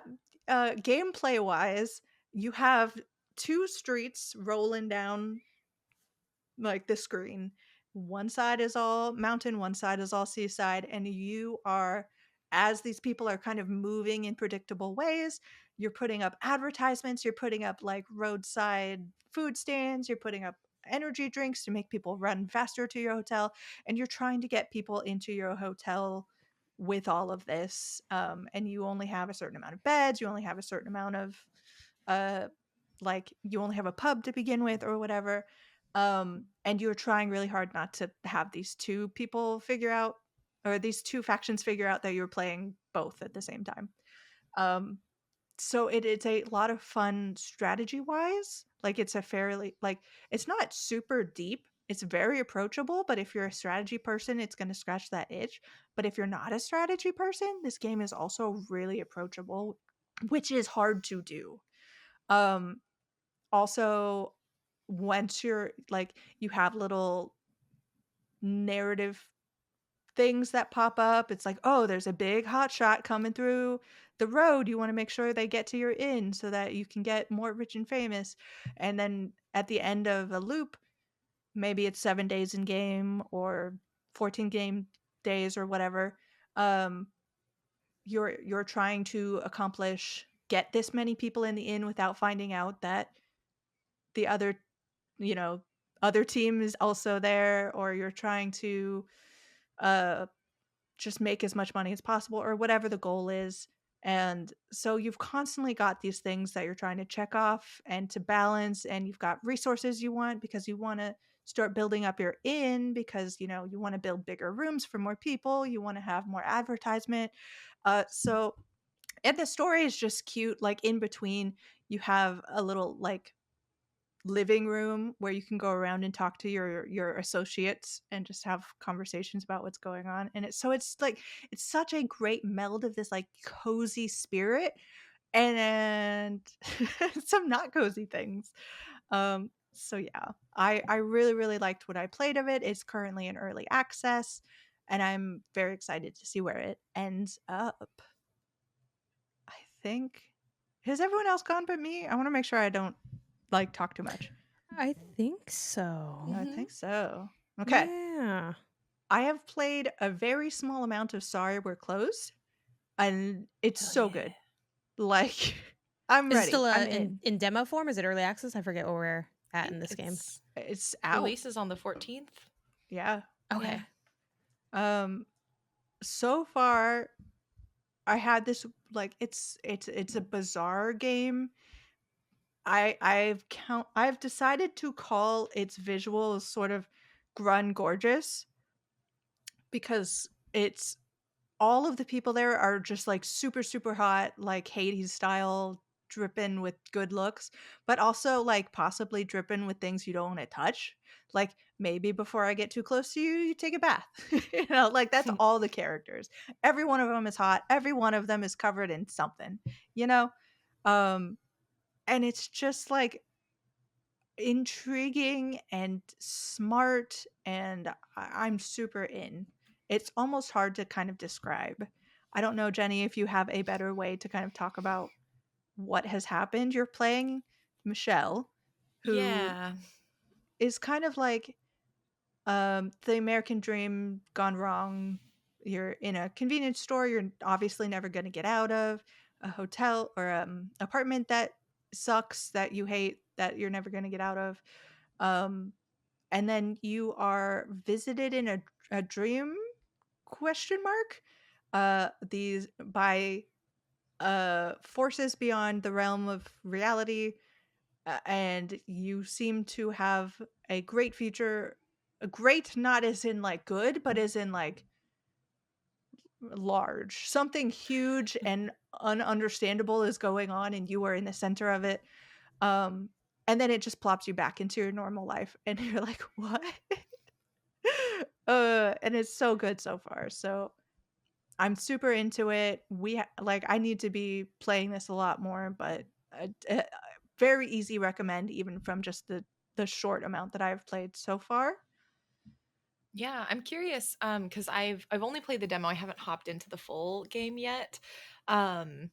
gameplay wise, you have two streets rolling down like the screen. One side is all mountain, one side is all seaside, and you are, as these people are kind of moving in predictable ways, you're putting up advertisements, you're putting up like roadside food stands, you're putting up energy drinks to make people run faster to your hotel, and you're trying to get people into your hotel with all of this. And you only have a certain amount of beds, you only have a certain amount of like you only have a pub to begin with or whatever. And you're trying really hard not to have these two people figure out, or these two factions figure out that you're playing both at the same time. So it's a lot of fun strategy wise. Like it's a fairly, like it's not super deep, it's very approachable, but if you're a strategy person, it's going to scratch that itch. But if you're not a strategy person, this game is also really approachable, which is hard to do. also, once you're like, you have little narrative things that pop up. It's like, oh, there's a big hot shot coming through the road. You want to make sure they get to your inn so that you can get more rich and famous. And then at the end of a loop, maybe it's 7 days in game or 14 game days or whatever. Um, you're trying to accomplish get this many people in the inn without finding out that the other, you know, other team is also there, or you're trying to uh just make as much money as possible or whatever the goal is. And so you've constantly got these things that you're trying to check off and to balance, and you've got resources you want because you want to start building up your inn because you want to build bigger rooms for more people, you want to have more advertisement. So and the story is just cute. Like in between, you have a little like living room where you can go around and talk to your associates and just have conversations about what's going on. And it's like it's such a great meld of this like cozy spirit and some not cozy things. So yeah, I really really liked what I played of it. It's currently in early access, and I'm very excited to see where it ends up. I think, has everyone else gone but me? I want to make sure I don't like talk too much. I think so. I Mhm. think so. Okay. Yeah. I have played a very small amount of Sorry We're Closed, and it's Hell so yeah. good. Like, I'm Is it ready. still I'm in demo form? Is it early access? I forget where we're I at in think this game. It's out. releases on the 14th. Yeah. Okay. Um. So far, I had this like it's a bizarre game. I've decided to call its visuals sort of grun gorgeous because it's all of the people there are just like super super hot, like Hades style, dripping with good looks, but also like possibly dripping with things you don't want to touch. Like maybe before I get too close to you, you take a bath. Like that's all the characters. Every one of them is hot. Every one of them is covered in something. You know, um, and it's just like intriguing and smart, and I'm super in. It's almost hard to kind of describe. I don't know, Jenny, if you have a better way to kind of talk about what has happened. You're playing Michelle, who Yeah. is kind of like the American dream gone wrong. You're in a convenience store you're obviously never going to get out of, a hotel or apartment that sucks, that you hate, that you're never going to get out of. um and then you are visited in a dream, question mark, these by forces beyond the realm of reality, and you seem to have a great future. A great, not as in like good, but as in like large, something huge and ununderstandable is going on and you are in the center of it. um and then it just plops you back into your normal life and you're like, what? And it's so good so far. So I'm super into it. Like I need to be playing this a lot more, but very easy recommend even from just the short amount that I've played so far. Yeah, I'm curious cuz I've only played the demo. I haven't hopped into the full game yet. Um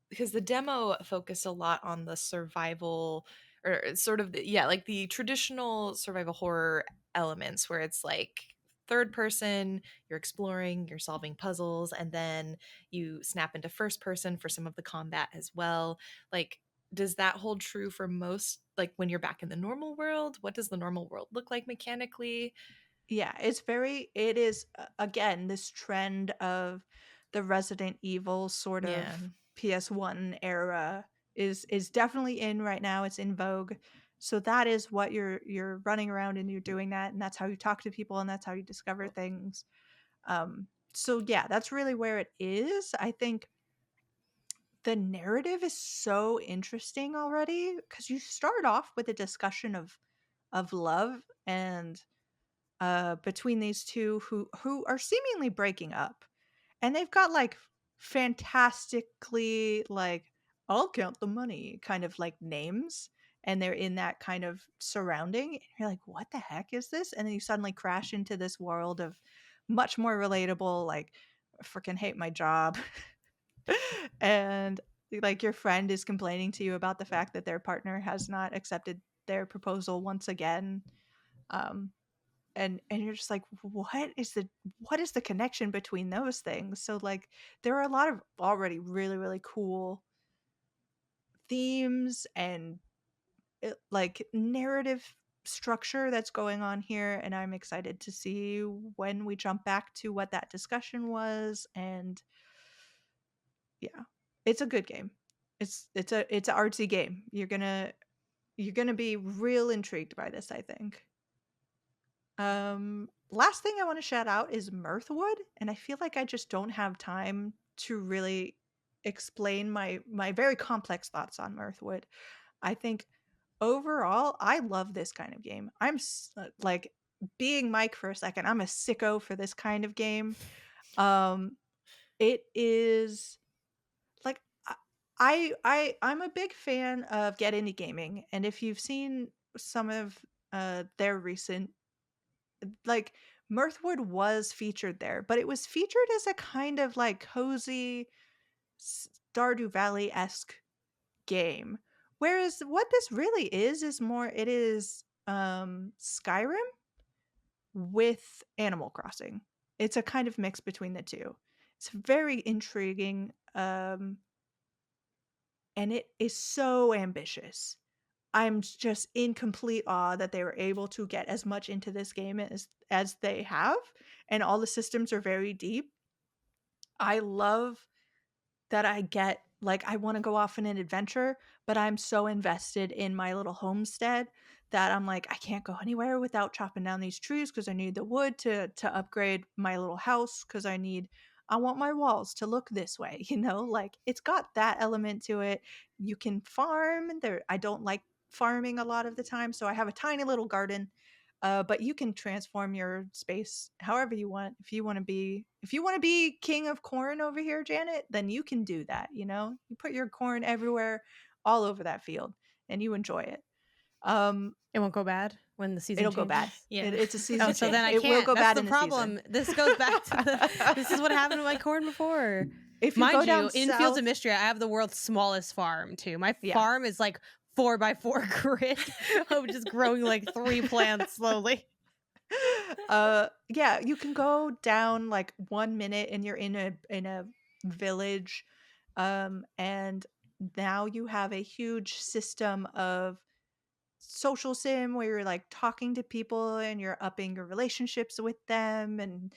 because the demo focused a lot on the survival or sort of yeah, like the traditional survival horror elements where it's like third person, you're exploring, you're solving puzzles, and then you snap into first person for some of the combat as well. Like, does that hold true for most, like when you're back in the normal world? What does the normal world look like mechanically? Yeah, it is again this trend of the Resident Evil sort of Yeah. PS1 era is definitely in right now. It's in vogue. So that is what you're running around and you're doing that, and that's how you talk to people and that's how you discover things. So yeah, that's really where it is. I think the narrative is so interesting already because you start off with a discussion of love and between these two who are seemingly breaking up, and they've got like fantastically like I'll count the money kind of like names, and they're in that kind of surrounding, and you're like, what the heck is this? And then you suddenly crash into this world of much more relatable, like, I freaking hate my job. And like your friend is complaining to you about the fact that their partner has not accepted their proposal once again. Um, and you're just like, what is the connection between those things? So like there are a lot of already really, really cool themes and like narrative structure that's going on here, and I'm excited to see when we jump back to what that discussion was. And yeah, it's a good game. It's an artsy game. You're gonna be real intrigued by this, I think. Last thing I want to shout out is Mirthwood, and I feel like I just don't have time to really explain my very complex thoughts on Mirthwood. I think overall, I love this kind of game. Like being Mike for a second, I'm a sicko for this kind of game. It is like I'm a big fan of Get Indie Gaming, and if you've seen some of their recent, like, Mirthwood was featured there, but it was featured as a kind of like cozy Stardew Valley esque game. Whereas what this really is more, it is Skyrim with Animal Crossing. It's a kind of mix between the two. It's very intriguing, and it is so ambitious. I'm just in complete awe that they were able to get as much into this game as they have, and all the systems are very deep. I love that I get like I want to go off on an adventure, but I'm so invested in my little homestead that I'm like I can't go anywhere without chopping down these trees because I need the wood to upgrade my little house because I want my walls to look this way, like it's got that element to it. You can farm there. I don't like farming a lot of the time, so I have a tiny little garden, but you can transform your space however you want. If you want to be king of corn over here, Janet, then you can do that. You put your corn everywhere, all over that field, and you enjoy it. It won't go bad when the season It'll go bad. changes. Yeah. It's a season Oh, so change. then I It will can't. go That's bad the in a problem. season. This goes back to this is what happened to my corn before. If you go Mind down you, in Fields south, of Mystery, I have the world's smallest farm too. My Yeah. farm is like 4x4 grid of just growing like 3 plants slowly. yeah, you can go down like 1 minute and you're in a village, and now you have a huge system of social sim where you're like talking to people and you're upping your relationships with them and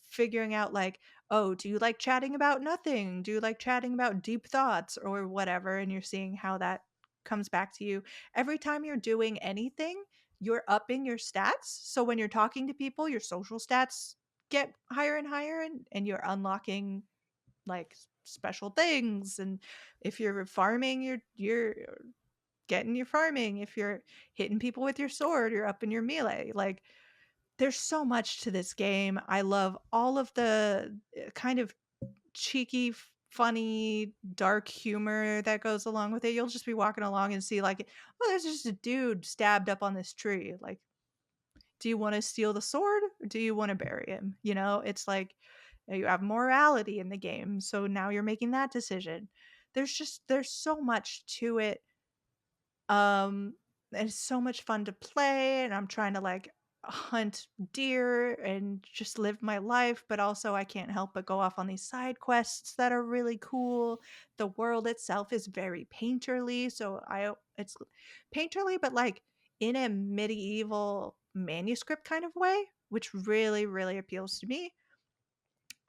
figuring out like, oh, do you like chatting about nothing, do you like chatting about deep thoughts or whatever, and you're seeing how that comes back to you every time you're doing anything. You're upping your stats, so when you're talking to people your social stats get higher and higher, and you're unlocking like special things. And if you're farming, you're getting your farming. If you're hitting people with your sword, you're up in your melee. Like there's so much to this game. I love all of the kind of cheeky, funny, dark humor that goes along with it. You'll just be walking along and see like, oh, there's just a dude stabbed up on this tree. Like, do you want to steal the sword or do you want to bury him? It's like you have morality in the game. So now you're making that decision. There's so much to it. um and it's so much fun to play, and I'm trying to like hunt deer and just live my life, but also I can't help but go off on these side quests that are really cool. The world itself is very painterly, so it's painterly but like in a medieval manuscript kind of way, which really really appeals to me.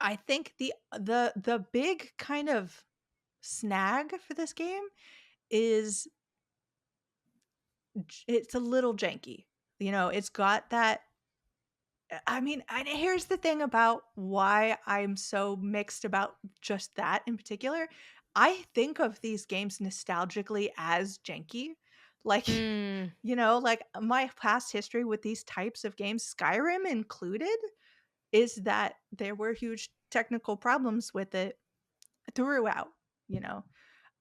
I think the big kind of snag for this game is it's a little janky. It's got that. I mean, and here's the thing about why I'm so mixed about just that in particular. I think of these games nostalgically as janky. Like, Mm. like my past history with these types of games, Skyrim included, is that there were huge technical problems with it throughout, you know.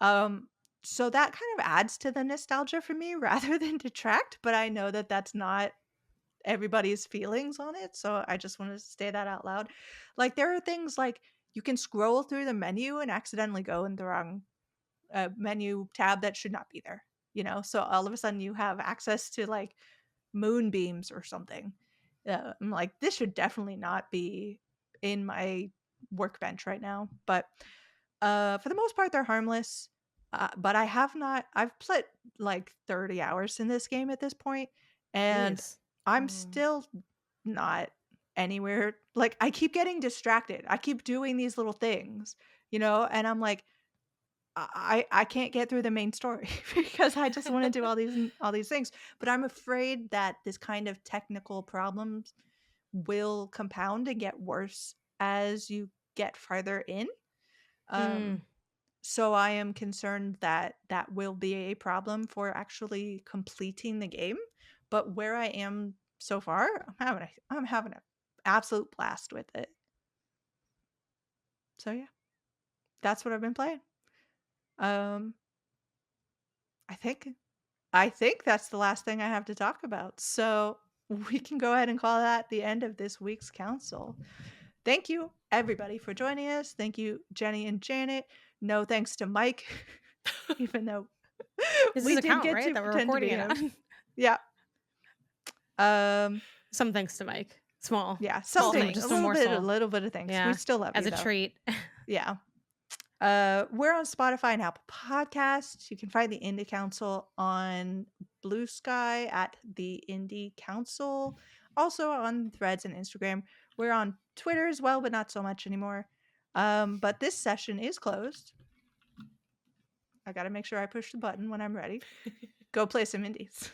Um so that kind of adds to the nostalgia for me rather than detract, but I know that that's not everybody's feelings on it, so I just wanted to say that out loud. Like, there are things like you can scroll through the menu and accidentally go in the wrong menu tab that should not be there, so all of a sudden you have access to like moonbeams or something. I'm like, this should definitely not be in my workbench right now, but for the most part they're harmless. But I've played like 30 hours in this game at this point, and Jeez. I'm still not anywhere. Like, I keep getting distracted. I keep doing these little things, and I'm like, I can't get through the main story because I just want to do all these things. But I'm afraid that this kind of technical problems will compound and get worse as you get farther in. So I am concerned that that will be a problem for actually completing the game. But where I am so far, I'm having an absolute blast with it. So yeah, that's what I've been playing. Um, I think that's the last thing I have to talk about. So we can go ahead and call that the end of this week's council. Thank you, everybody, for joining us. Thank you, Jenny and Janet. No thanks to Mike, even though This we is a did count, get right? to That we're pretend to be recording it him. on. Yeah. Some thanks to Mike. Small. Yeah. Small Something. things. A Just a little bit. A morsel. little bit of things. Yeah. We still love As you, a though. treat. Yeah. We're on Spotify and Apple Podcasts. You can find the Indie Council on Blue Sky at the Indie Council. Also on Threads and Instagram. We're on Twitter as well, but not so much anymore. But this session is closed. I gotta make sure I push the button when I'm ready. Go play some indies.